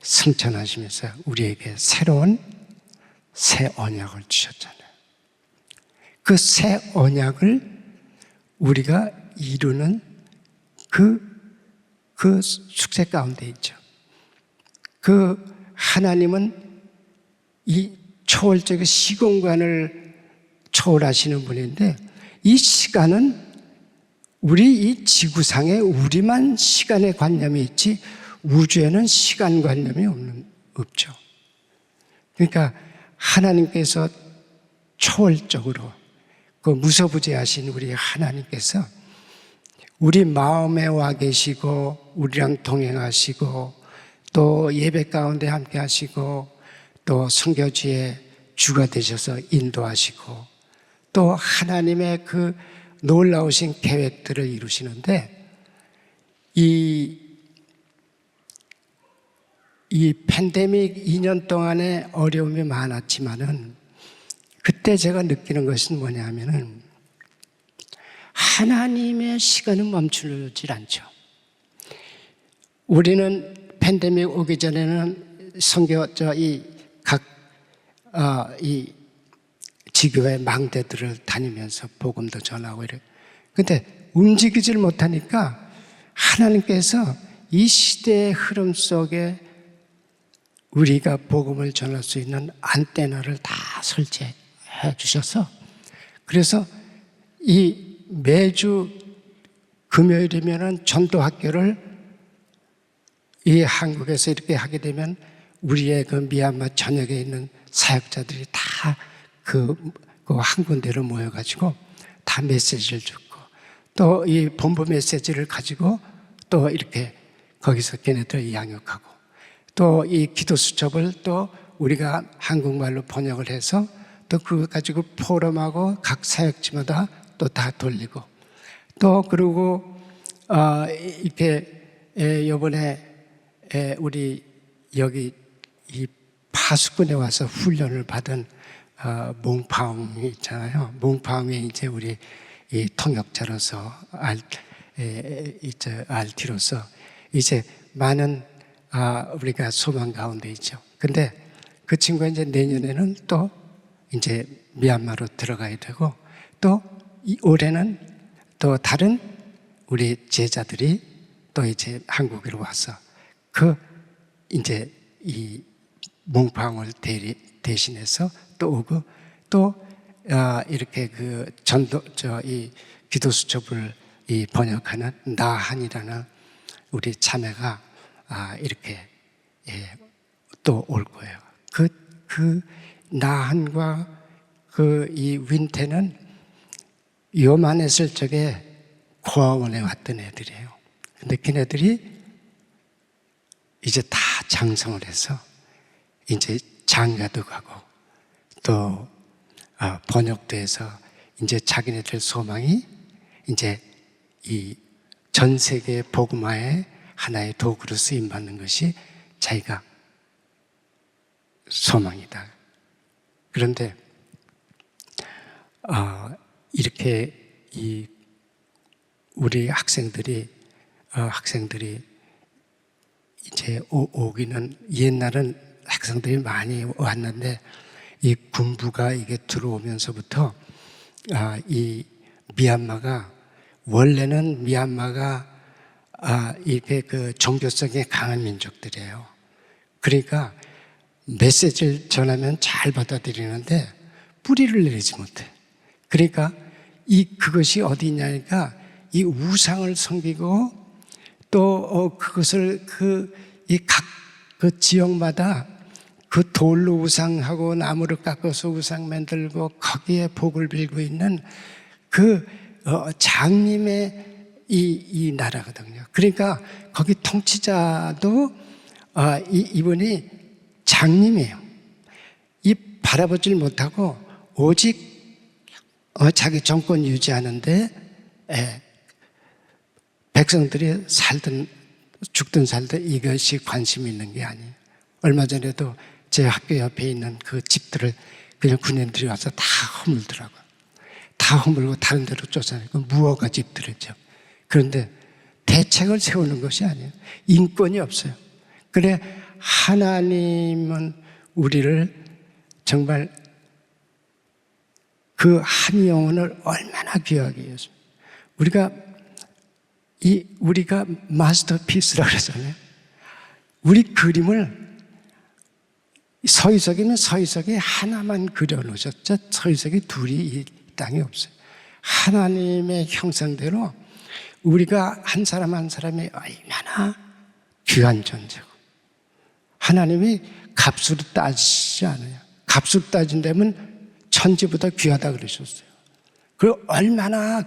승천하시면서 우리에게 새로운 새 언약을 주셨잖아요. 그 새 언약을 우리가 이루는 그 숙제 가운데 있죠. 그 하나님은 이 초월적인 시공간을 초월하시는 분인데 이 시간은 우리 이 지구상에 우리만 시간의 관념이 있지 우주에는 시간관념이 없죠. 그러니까 하나님께서 초월적으로 그 무소부재하신 우리 하나님께서 우리 마음에 와 계시고 우리랑 동행하시고 또 예배 가운데 함께 하시고 또 선교지의 주가 되셔서 인도하시고 또 하나님의 그 놀라우신 계획들을 이루시는데 이 팬데믹 2년 동안의 어려움이 많았지만은 그때 제가 느끼는 것은 뭐냐면은 하나님의 시간은 멈추질 않죠. 우리는 팬데믹 오기 전에는 이 지교회 망대들을 다니면서 복음도 전하고 이래. 근데 움직이질 못하니까 하나님께서 이 시대의 흐름 속에 우리가 복음을 전할 수 있는 안테나를 다 설치해 주셔서 그래서 이 매주 금요일이면은 전도 학교를 이 한국에서 이렇게 하게 되면 우리의 그 미얀마 전역에 있는 사역자들이 다 그 한 군데로 모여가지고 다 메시지를 듣고 또 이 본부 메시지를 가지고 또 이렇게 거기서 걔네들 양육하고 또 이 기도 수첩을 또 우리가 한국말로 번역을 해서 또 그거 가지고 포럼하고 각 사역지마다 또 다 돌리고 또 그리고 이렇게 요번에 우리 여기 이 파수꾼에 와서 훈련을 받은 몽파옹이 있잖아요. 몽파옹이 이제 우리 이 통역자로서 RT로서 이제 많은 우리가 소망 가운데 있죠. 근데 그 친구가 이제 내년에는 또 이제 미얀마로 들어가야 되고 또 올해는 또 다른 우리 제자들이 또 이제 한국으로 와서 그 이제 이 몽팡을 대신해서 또 오고 또 이렇게 그 이 기도 수첩을 이 번역하는 나한이라는 우리 자매가 이렇게 또 올 거예요. 그 나한과 그 이 윈태는 요만했을 적에 고아원에 왔던 애들이에요. 근데 걔네들이 이제 다 장성을 해서 이제 장가도 가고 또 번역도 해서 이제 자기네들 소망이 이제 이 전 세계 복음화의 하나의 도구로 쓰임 받는 것이 자기가 소망이다. 그런데 이렇게 이 우리 학생들이 이제 오기는 옛날은 학생들이 많이 왔는데 이 군부가 이게 들어오면서부터 이 미얀마가 원래는 이게 그 종교성이 강한 민족들이에요. 그러니까 메시지를 전하면 잘 받아들이는데 뿌리를 내리지 못해. 그러니까 그것이 어디 있냐니까 이 우상을 섬기고 또 그것을 각 그 지역마다 그 돌로 우상하고 나무를 깎아서 우상 만들고 거기에 복을 빌고 있는 그 장님의 이 나라거든요. 그러니까 거기 통치자도 이분이 장님이에요. 이 바라보질 못하고 오직 자기 정권 유지하는데 백성들이 살든 죽든 살든 이것이 관심이 있는 게 아니에요. 얼마 전에도 제 학교 옆에 있는 그 집들을 그냥 군인들이 와서 다 허물더라고요. 다 허물고 다른 데로 쫓아내고 무허가 집들이죠. 그런데 대책을 세우는 것이 아니에요. 인권이 없어요. 그래 하나님은 우리를 정말 그 한 영혼을 얼마나 귀하게 여겼어요. 우리가 마스터피스라고 그러잖아요. 우리 그림을 서희석이면 서희석이 하나만 그려놓으셨죠. 서희석이 둘이 이 땅에 없어요. 하나님의 형상대로 우리가 한 사람 한 사람이 얼마나 귀한 존재고 하나님이 값으로 따지지 않아요. 값으로 따진다면 천지보다 귀하다 그러셨어요. 그리고 얼마나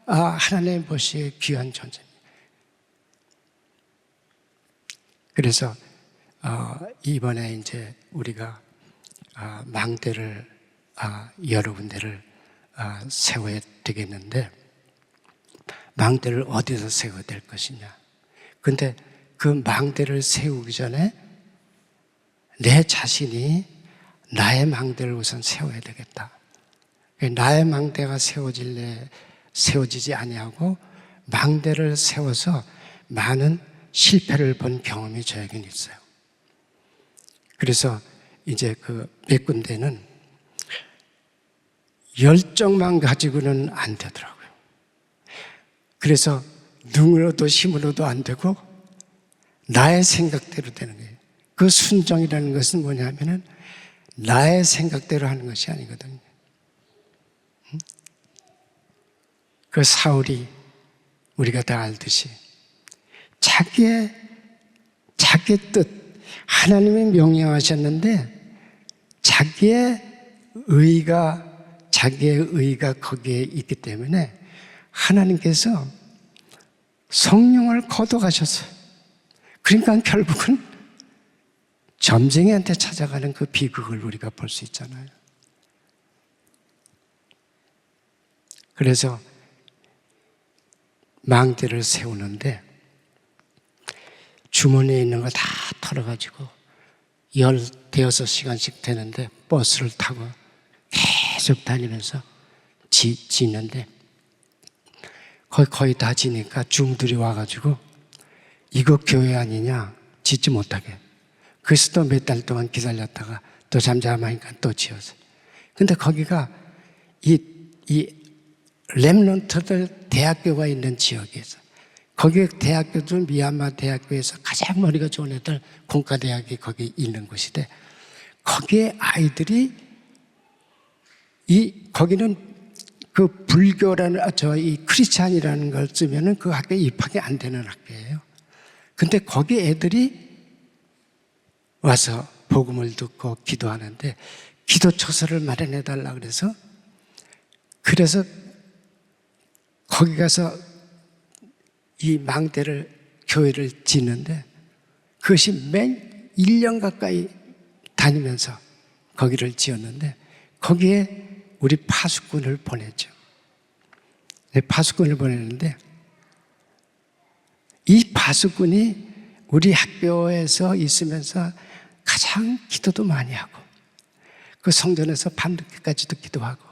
하나님 보시기에 귀한 존재입니다. 그래서 이번에 이제 우리가 망대를 여러 군데를 세워야 되겠는데 망대를 어디서 세워야 될 것이냐. 근데 그 망대를 세우기 전에 내 자신이 나의 망대를 우선 세워야 되겠다. 나의 망대가 세워지지 아니하고 망대를 세워서 많은 실패를 본 경험이 저에게는 있어요. 그래서 이제 그 몇 군데는 열정만 가지고는 안 되더라고요. 그래서 능으로도 힘으로도 안 되고 나의 생각대로 되는 거예요. 그 순종이라는 것은 뭐냐면은 나의 생각대로 하는 것이 아니거든요. 그 사울이 우리가 다 알듯이 자기의 뜻, 하나님이 명령하셨는데 자기의 의가 거기에 있기 때문에 하나님께서 성령을 거둬가셨어요. 그러니까 결국은 점쟁이한테 찾아가는 그 비극을 우리가 볼 수 있잖아요. 그래서 망대를 세우는데 주머니에 있는 거 다 털어가지고 16시간씩 되는데 버스를 타고 계속 다니면서 지는데 거의 다 지니까 중들이 와가지고 이거 교회 아니냐 짓지 못하게. 그래서 또 몇 달 동안 기다렸다가 또 잠잠하니까 또 지었어요. 근데 거기가 이 렘넌트들 대학교가 있는 지역에서 거기 대학교도 미얀마 대학교에서 가장 머리가 좋은 애들 공과대학이 거기 있는 곳인데 거기에 아이들이 거기는 그 불교라는 이 크리스찬이라는 걸 쓰면은 그 학교에 입학이 안 되는 학교예요. 근데 거기 애들이 와서 복음을 듣고 기도하는데 기도 처소를 마련해 달라 그래서 거기 가서 이 망대를 교회를 짓는데 그것이 맨 1년 가까이 다니면서 거기를 지었는데 거기에 우리 파수꾼을 보냈죠. 파수꾼을 보냈는데 이 파수꾼이 우리 학교에서 있으면서 가장 기도도 많이 하고 그 성전에서 밤늦게까지도 기도하고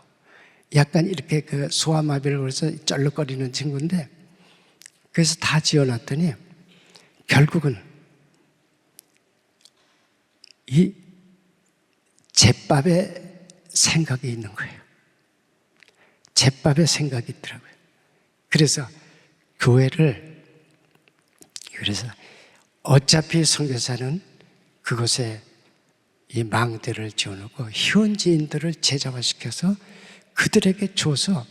약간 이렇게 그 소아마비를 그래서 쩔룩거리는 친구인데 그래서 다 지어놨더니 결국은 이 제밥에 생각이 있는 거예요. 제밥에 생각이 있더라고요. 그래서 어차피 선교사는 그곳에 이 망대를 지어놓고 현지인들을 제자화시켜서 그들에게 줘서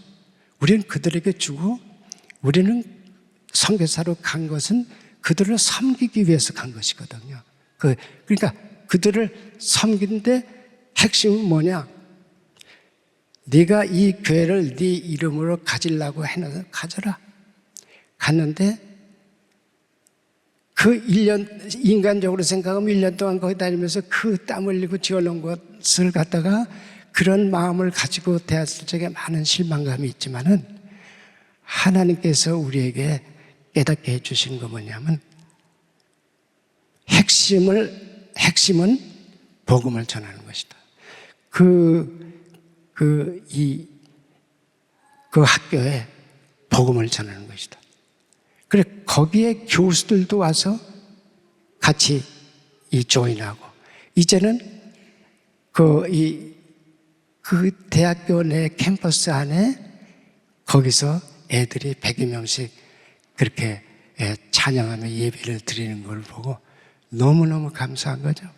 우리는 그들에게 주고 우리는 선교사로 간 것은 그들을 섬기기 위해서 간 것이거든요. 그러니까 그들을 섬기는데 핵심은 뭐냐? 네가 이 교회를 네 이름으로 가지려고 해놔서 가져라. 갔는데 그 1년, 인간적으로 생각하면 1년 동안 거기 다니면서 그 땀 흘리고 지어놓은 것을 갖다가 그런 마음을 가지고 대했을 적에 많은 실망감이 있지만은 하나님께서 우리에게 깨닫게 해주신 거 뭐냐면 핵심은 복음을 전하는 것이다. 그 학교에 복음을 전하는 것이다. 그래, 거기에 교수들도 와서 같이 조인하고, 이제는 그 대학교 내 캠퍼스 안에 거기서 애들이 100여 명씩 그렇게 찬양하며 예배를 드리는 걸 보고 너무너무 감사한 거죠.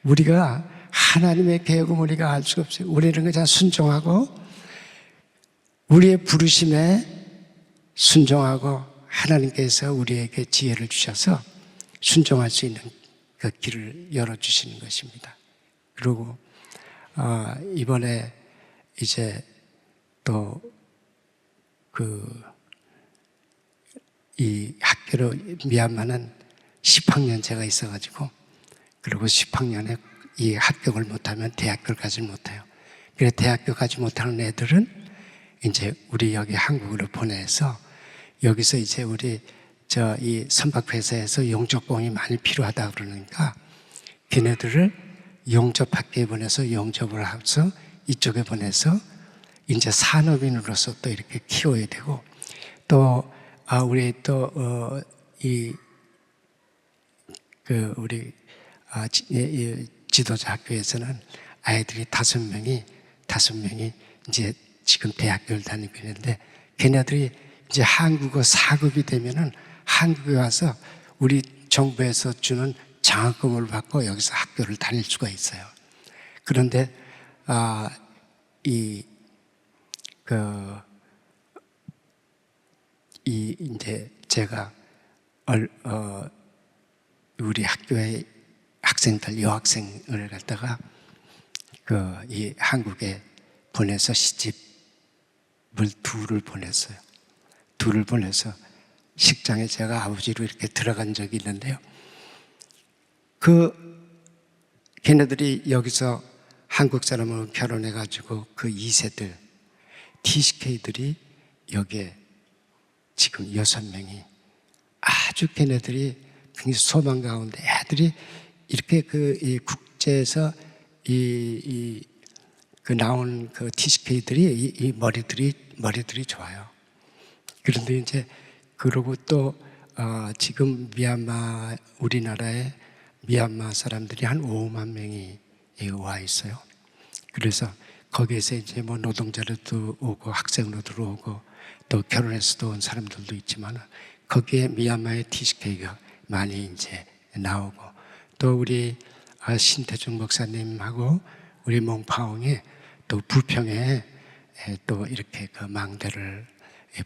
우리가 하나님의 계획은 우리가 알 수가 없어요. 우리는 그냥 순종하고 우리의 부르심에 순종하고 하나님께서 우리에게 지혜를 주셔서 순종할 수 있는 그 길을 열어주시는 것입니다. 그리고 이번에 이제 또 이 학교로 미얀마는 10학년제가 있어가지고 그리고 10학년에 이 합격을 못하면 대학교를 가지 못해요. 그래서 대학교 가지 못하는 애들은 이제 우리 여기 한국으로 보내서 여기서 이제 우리 이 선박회사에서 용접공이 많이 필요하다 그러니까 걔네들을 용접학교에 보내서 용접을 해서 이쪽에 보내서 이제 산업인으로서 또 이렇게 키워야 되고 또 우리 또 우리 지도자 학교에서는 아이들이 5명이 이제 지금 대학교를 다니고 있는데 걔네들이 이제 한국어 4급이 되면은 한국에 와서 우리 정부에서 주는 장학금을 받고 여기서 학교를 다닐 수가 있어요. 그런데 이제 제가 우리 학교의 학생들, 여학생을 갖다가 이 한국에 보내서 시집을 둘을 보냈어요. 둘을 보내서 식장에 제가 아버지로 이렇게 들어간 적이 있는데요. 걔네들이 여기서 한국 사람으로 결혼해가지고 그 2세들, TCK들이 여기에 지금 6명이 아주 걔네들이 굉장히 소망 가운데 애들이 이렇게 이 국제에서 나온 그 TCK들이 이 머리들이 좋아요. 그런데 이제 그러고 또 지금 우리나라에 미얀마 사람들이 한 5만 명이 와 있어요. 그래서 거기에서 이제 뭐 노동자로도 오고 학생으로도 오고 또 결혼해서도 온 사람들도 있지만 거기에 미얀마의 TCK가 많이 이제 나오고 또 우리 신태준 목사님하고 우리 몽파옹에 또 부평에 또 이렇게 그 망대를,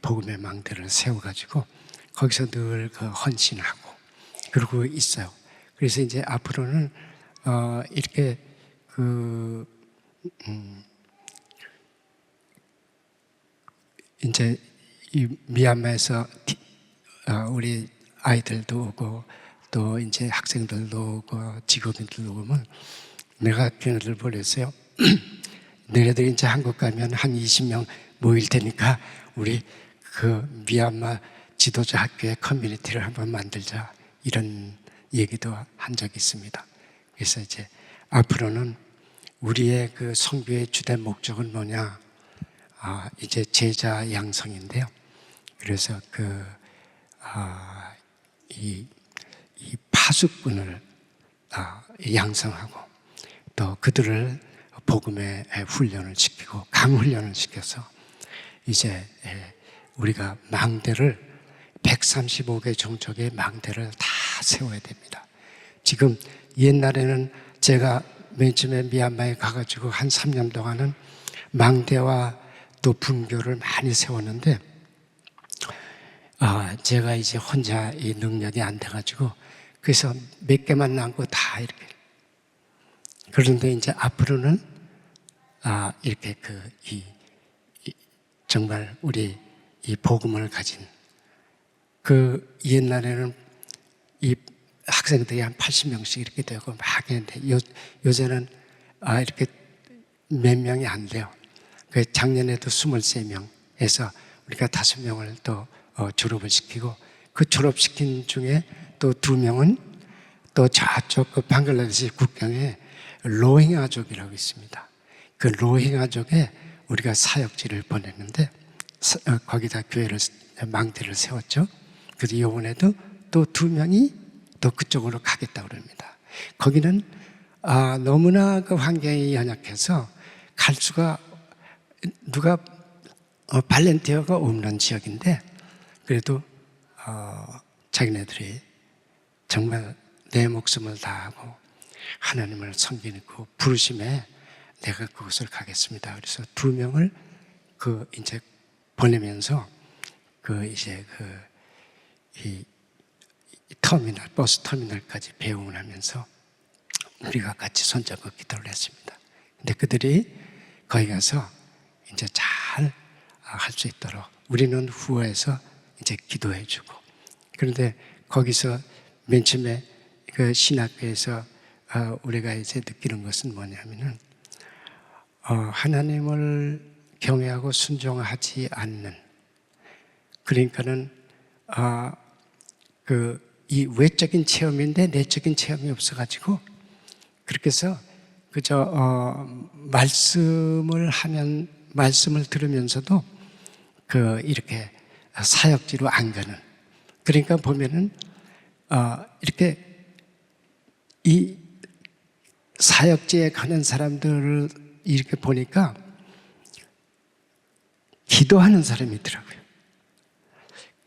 복음의 망대를 세워가지고 거기서 늘 그 헌신하고 그러고 있어요. 그래서 이제 앞으로는 이렇게 이제 이 미얀마에서 우리 아이들도 오고 또 이제 학생들도 오고 직업인들도 오면 내가 걔네들 보냈어요. 너네들이 이제 한국 가면 한 20명 모일 테니까 우리 그 미얀마 지도자 학교의 커뮤니티를 한번 만들자, 이런 얘기도 한 적이 있습니다. 그래서 이제 앞으로는 우리의 그 선교의 주된 목적은 뭐냐? 이제 제자 양성인데요. 그래서 이 파수꾼을 양성하고 또 그들을 복음의 훈련을 시키고 강훈련을 시켜서 이제 우리가 망대를 135개 종족의 망대를 다 세워야 됩니다. 지금 옛날에는 제가 맨 처음에 미얀마에 가가지고 한 3년 동안은 망대와 또 분교를 많이 세웠는데 제가 이제 혼자 이 능력이 안 돼가지고 그래서 몇 개만 남고 다 이렇게. 그런데 이제 앞으로는 이렇게 정말 우리 이 복음을 가진 그 옛날에는 이 학생들이 한 80명씩 이렇게 되고 막 했는데 요새는 이렇게 몇 명이 안 돼요. 작년에도 23명에서 우리가 5명을 또 졸업을 시키고 그 졸업시킨 중에 또 2명은 또 저쪽 그 방글라데시 국경에 로힝아족이라고 있습니다. 그 로힝아족에 우리가 사역지를 보냈는데 거기다 교회를 망대를 세웠죠. 그래서 이번에도 또 2명이 또 그쪽으로 가겠다고 그럽니다. 거기는 너무나 그 환경이 연약해서 갈 수가 누가 발렌티어가 없는 지역인데 그래도 자기네들이 정말 내 목숨을 다하고 하나님을 섬기는 그 부르심에 내가 그곳을 가겠습니다. 그래서 2명을 이제 보내면서 이 터미널, 버스 터미널까지 배웅을 하면서 우리가 같이 손잡고 기도를 했습니다. 근데 그들이 거기 가서 이제 잘 할 수 있도록 우리는 후에서 이제 기도해 주고, 그런데 거기서 맨 처음에 그 신학교에서 우리가 이제 느끼는 것은 뭐냐면은 하나님을 경외하고 순종하지 않는, 그러니까는 이 외적인 체험인데 내적인 체험이 없어가지고 그렇게 해서 그저 말씀을 들으면서도 이렇게 사역지로 안 가는, 그러니까 보면은 이렇게 이 사역지에 가는 사람들을 이렇게 보니까 기도하는 사람이 있더라고요.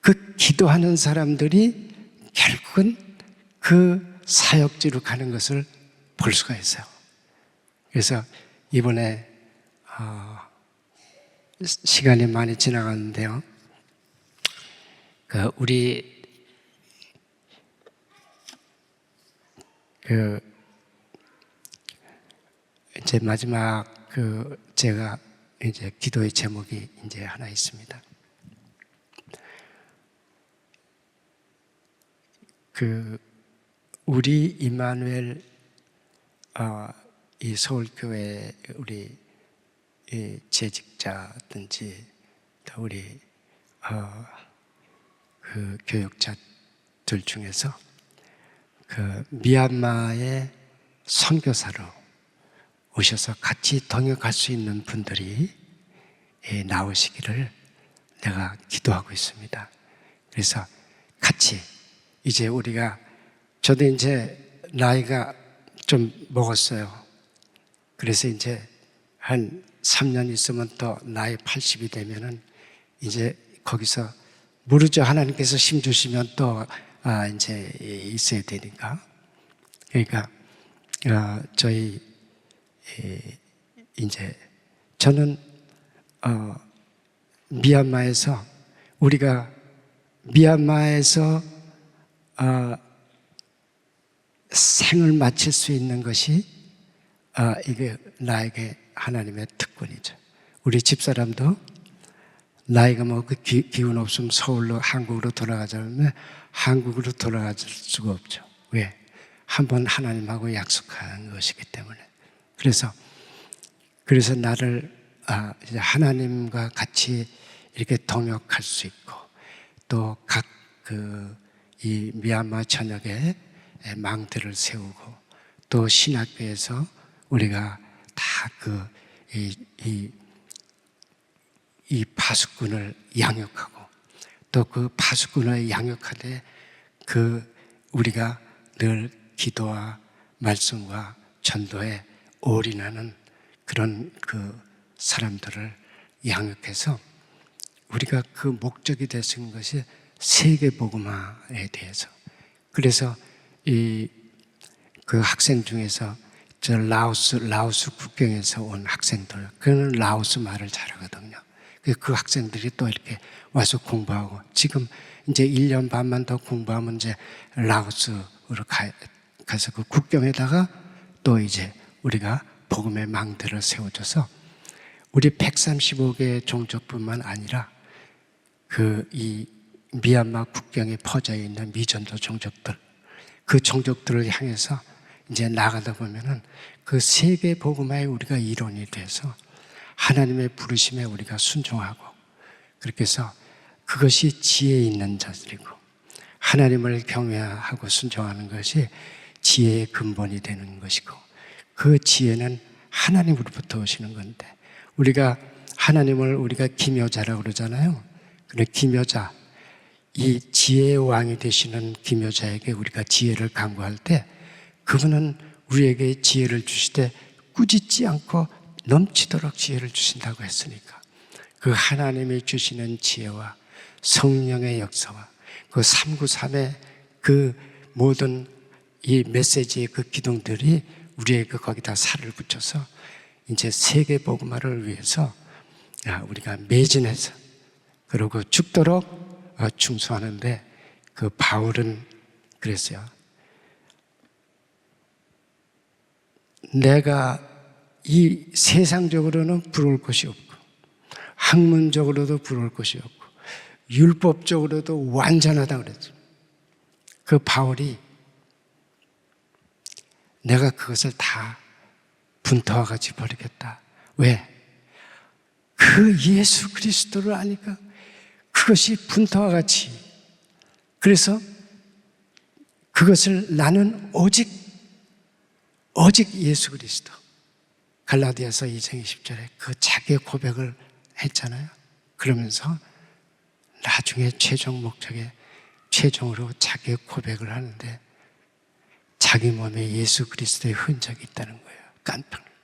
그 기도하는 사람들이 결국은 그 사역지로 가는 것을 볼 수가 있어요. 그래서 이번에 시간이 많이 지나갔는데요. 우리 이제 마지막 제가 이제 기도의 제목이 이제 하나 있습니다. 우리 임마누엘 이 서울교회 우리 이 재직자든지 또 우리 교역자들 중에서 미얀마의 선교사로 오셔서 같이 동역할 수 있는 분들이 나오시기를 내가 기도하고 있습니다. 그래서 같이 이제 저도 이제 나이가 좀 먹었어요. 그래서 이제 한 3년 있으면 또 나이 80이 되면은 이제 거기서 모르죠. 하나님께서 힘 주시면 또 이제 있어야 되니까. 그러니까 저희 이제 저는 미얀마에서 우리가 미얀마에서 생을 마칠 수 있는 것이 이게 나에게 하나님의 특권이죠. 우리 집사람도 나이가 뭐 그 기운 없으면 서울로 한국으로 돌아가자면 한국으로 돌아갈 수가 없죠. 왜? 한번 하나님하고 약속한 것이기 때문에. 그래서 나를 이제 하나님과 같이 이렇게 동역할 수 있고, 또 각 이 미얀마 전역에 망대를 세우고, 또 신학교에서 우리가 다 이 파수꾼을 양육하고, 또 그 파수꾼을 양육하되 우리가 늘 기도와 말씀과 전도에 올인하는 그런 사람들을 양육해서 우리가 그 목적이 되신 것이 세계복음화에 대해서. 그래서 그 학생 중에서 저 라오스 국경에서 온 학생들, 그는 라오스 말을 잘하거든요. 그 학생들이 또 이렇게 와서 공부하고, 지금 이제 1년 반만 더 공부하면 이제 라오스로 가서 그 국경에다가 또 이제 우리가 복음의 망대를 세워줘서 우리 135개 종족뿐만 아니라 이 미얀마 국경에 퍼져 있는 미전도 종족들, 그 종족들을 향해서 이제 나가다 보면은 그 세계 복음화에 우리가 일원이 돼서 하나님의 부르심에 우리가 순종하고, 그렇게 해서 그것이 지혜 있는 자들이고, 하나님을 경외하고 순종하는 것이 지혜의 근본이 되는 것이고, 그 지혜는 하나님으로부터 오시는 건데, 우리가 하나님을 우리가 기묘자라고 그러잖아요. 그런데 기묘자, 이 지혜의 왕이 되시는 기묘자에게 우리가 지혜를 간구할 때 그분은 우리에게 지혜를 주시되 꾸짖지 않고 넘치도록 지혜를 주신다고 했으니까, 그 하나님이 주시는 지혜와 성령의 역사와 그 393의 그 모든 이 메시지의 그 기둥들이 우리에게 거기다 살을 붙여서 이제 세계 복음화를 위해서 우리가 매진해서 그리고 죽도록 충성하는데, 그 바울은 그랬어요. 내가 이 세상적으로는 부러울 것이 없고, 학문적으로도 부러울 것이 없고, 율법적으로도 완전하다 그랬죠. 그 바울이 내가 그것을 다 분터와 같이 버리겠다. 왜? 그 예수 그리스도를 아니까 그것이 분터와 같이. 그래서 그것을 나는 오직 예수 그리스도. 갈라디아서 2장 20절에 그 자기의 고백을 했잖아요. 그러면서 나중에 최종 목적에 최종으로 자기의 고백을 하는데 자기 몸에 예수 그리스도의 흔적이 있다는 거예요. 깜짝 놀라요.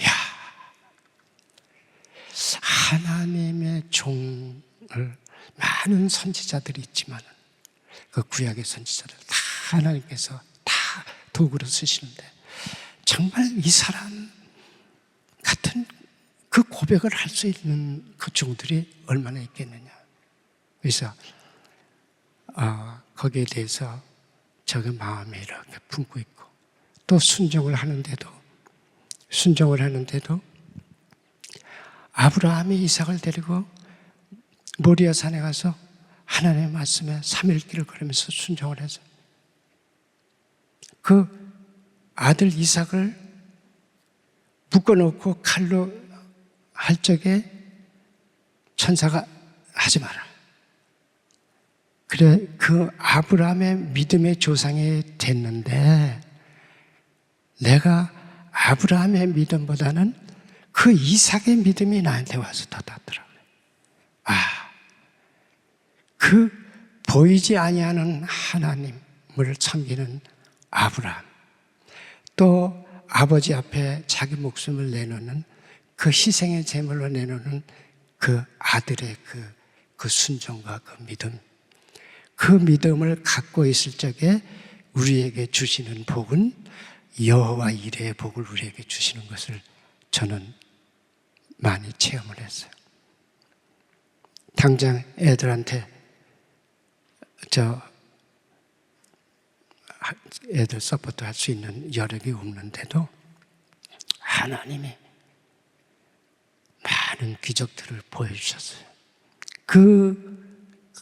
이야, 하나님의 종을 많은 선지자들이 있지만 그 구약의 선지자들 다 하나님께서 다 도구로 쓰시는데 정말 이 사람 같은 그 고백을 할 수 있는 그 종들이 얼마나 있겠느냐. 그래서 거기에 대해서 저의 마음에 이렇게 품고 있고, 또 순종을 하는데도 아브라함이 이삭을 데리고 모리아 산에 가서 하나님의 말씀에 3일길을 걸으면서 순종을 해서 그 아들 이삭을 묶어놓고 칼로 할 적에 천사가 하지 마라. 그래, 그 아브라함의 믿음의 조상이 됐는데 내가 아브라함의 믿음보다는 그 이삭의 믿음이 나한테 와서 더 닿더라고요. 그 보이지 아니하는 하나님을 섬기는 아브라함, 또 아버지 앞에 자기 목숨을 내놓는 그 희생의 제물로 내놓는 그 아들의 그 순종과 그 믿음, 그 믿음을 갖고 있을 적에 우리에게 주시는 복은 여호와 이레의 복을 우리에게 주시는 것을 저는 많이 체험을 했어요. 당장 애들한테 애들 서포트 할 수 있는 여력이 없는데도 하나님이 많은 기적들을 보여주셨어요. 그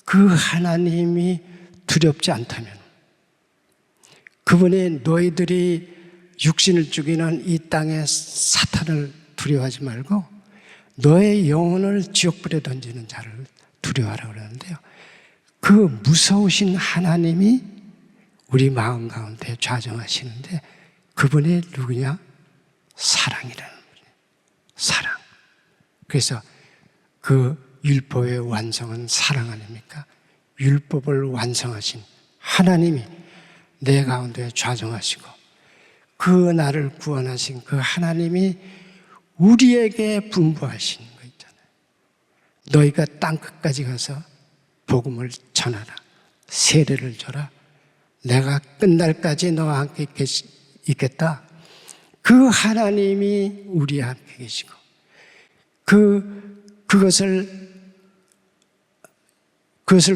하나님이 두렵지 않다면, 그분이 너희들이 육신을 죽이는 이 땅의 사탄을 두려워하지 말고 너의 영혼을 지옥불에 던지는 자를 두려워하라고 그러는데요, 그 무서우신 하나님이 우리 마음 가운데 좌정하시는데 그분이 누구냐? 사랑이라는 분이에요. 사랑. 그래서 그 율법의 완성은 사랑 아닙니까? 율법을 완성하신 하나님이 내 가운데 좌정하시고 그 나를 구원하신 그 하나님이 우리에게 분부하시는 거 있잖아요. 너희가 땅끝까지 가서 복음을 전하라. 세례를 줘라. 내가 끝날까지 너와 함께 있겠다. 그 하나님이 우리와 함께 계시고 그것을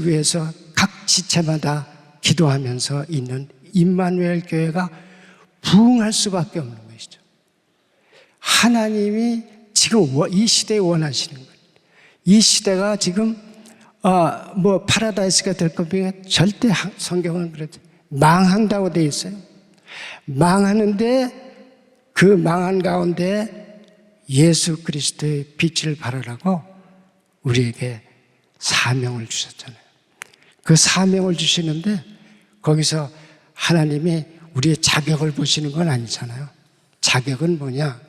위해서 각 지체마다 기도하면서 있는 임마누엘 교회가 부흥할 수밖에 없는 것이죠. 하나님이 지금 이 시대에 원하시는 거예요. 이 시대가 지금 파라다이스가 될 겁니까? 절대 성경은 그렇죠. 망한다고 되어 있어요. 망하는데 그 망한 가운데 예수 그리스도의 빛을 발하라고 우리에게 사명을 주셨잖아요. 그 사명을 주시는데 거기서 하나님이 우리의 자격을 보시는 건 아니잖아요. 자격은 뭐냐?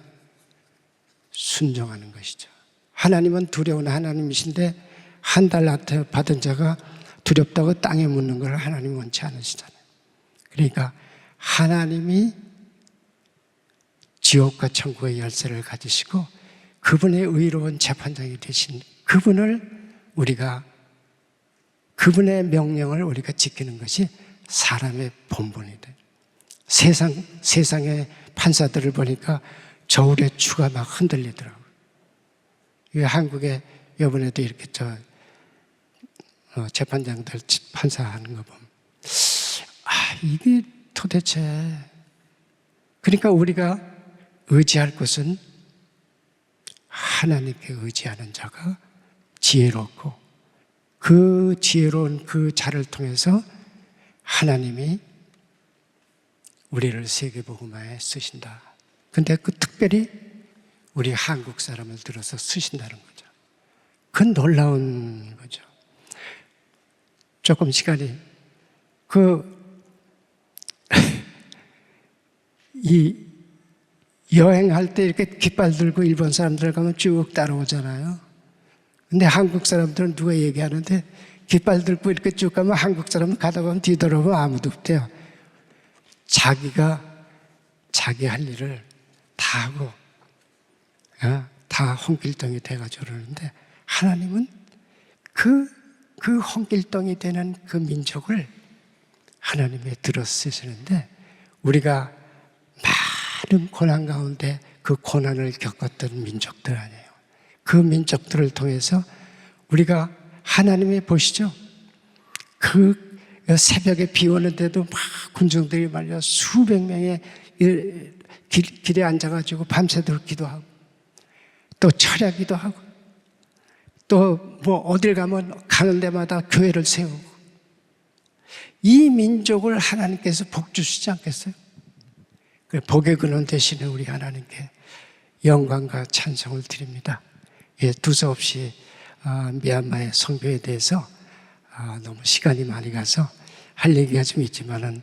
순종하는 것이죠. 하나님은 두려운 하나님이신데 한 달 받은 자가 두렵다고 땅에 묻는 걸 하나님은 원치 않으시잖아요. 그러니까 하나님이 지옥과 천국의 열쇠를 가지시고 그분의 의로운 재판장이 되신 그분을 우리가, 그분의 명령을 우리가 지키는 것이 사람의 본분이 돼요. 세상의 판사들을 보니까 저울의 추가 막 흔들리더라고요. 한국에 이번에도 이렇게 재판장들 판사하는 거 보면 이게 도대체, 그러니까 우리가 의지할 것은 하나님께 의지하는 자가 지혜롭고 그 지혜로운 그 자를 통해서 하나님이 우리를 세계복음화에 쓰신다. 근데 그 특별히 우리 한국 사람을 들어서 쓰신다는 거죠. 그건 놀라운 거죠. 조금 시간이 이 여행할 때 이렇게 깃발 들고 일본 사람들 가면 쭉 따라오잖아요. 근데 한국 사람들은 누가 얘기하는데 깃발 들고 이렇게 쭉 가면 한국 사람은 가다 보면 뒤돌아보면 아무도 없대요. 자기 할 일을 다 하고 다 홍길동이 돼가지고 그러는데 하나님은 그 홍길동이 되는 그 민족을 하나님이 들어 쓰시는데 우리가 많은 고난 가운데 그 고난을 겪었던 민족들 아니에요. 그 민족들을 통해서 우리가 하나님이 보시죠. 그 새벽에 비 오는데도 막 군중들이 말려 수백 명의 길에 앉아가지고 밤새도록 기도하고 또 철야기도 하고 또 어딜 가는 데마다 교회를 세우고 이 민족을 하나님께서 복 주시지 않겠어요? 복의 근원 되시는 우리 하나님께 영광과 찬송을 드립니다. 두서없이 미얀마의 선교에 대해서 너무 시간이 많이 가서 할 얘기가 좀 있지만은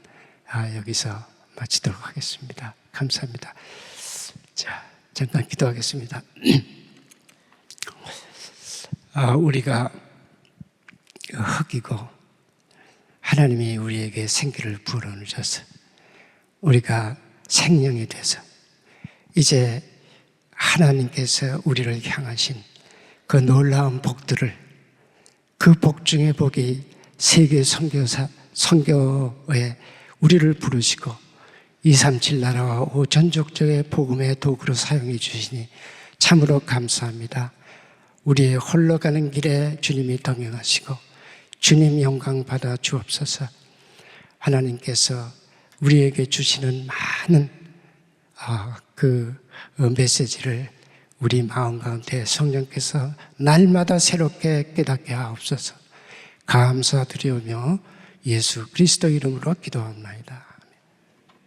여기서 마치도록 하겠습니다. 감사합니다. 자, 잠깐 기도하겠습니다. 우리가 흙이고 하나님이 우리에게 생기를 불어넣으셔서 우리가 생명이 돼서 이제 하나님께서 우리를 향하신 그 놀라운 복들을, 그 복 중의 복이 세계 선교에 우리를 부르시고 237 나라와 5천 족적의 복음의 도구로 사용해 주시니 참으로 감사합니다. 우리의 흘러가는 길에 주님이 동행하시고 주님 영광 받아 주옵소서. 하나님께서 우리에게 주시는 많은 그 메시지를 우리 마음 가운데 성령께서 날마다 새롭게 깨닫게 하옵소서. 감사드리오며 예수 그리스도 이름으로 기도합니다.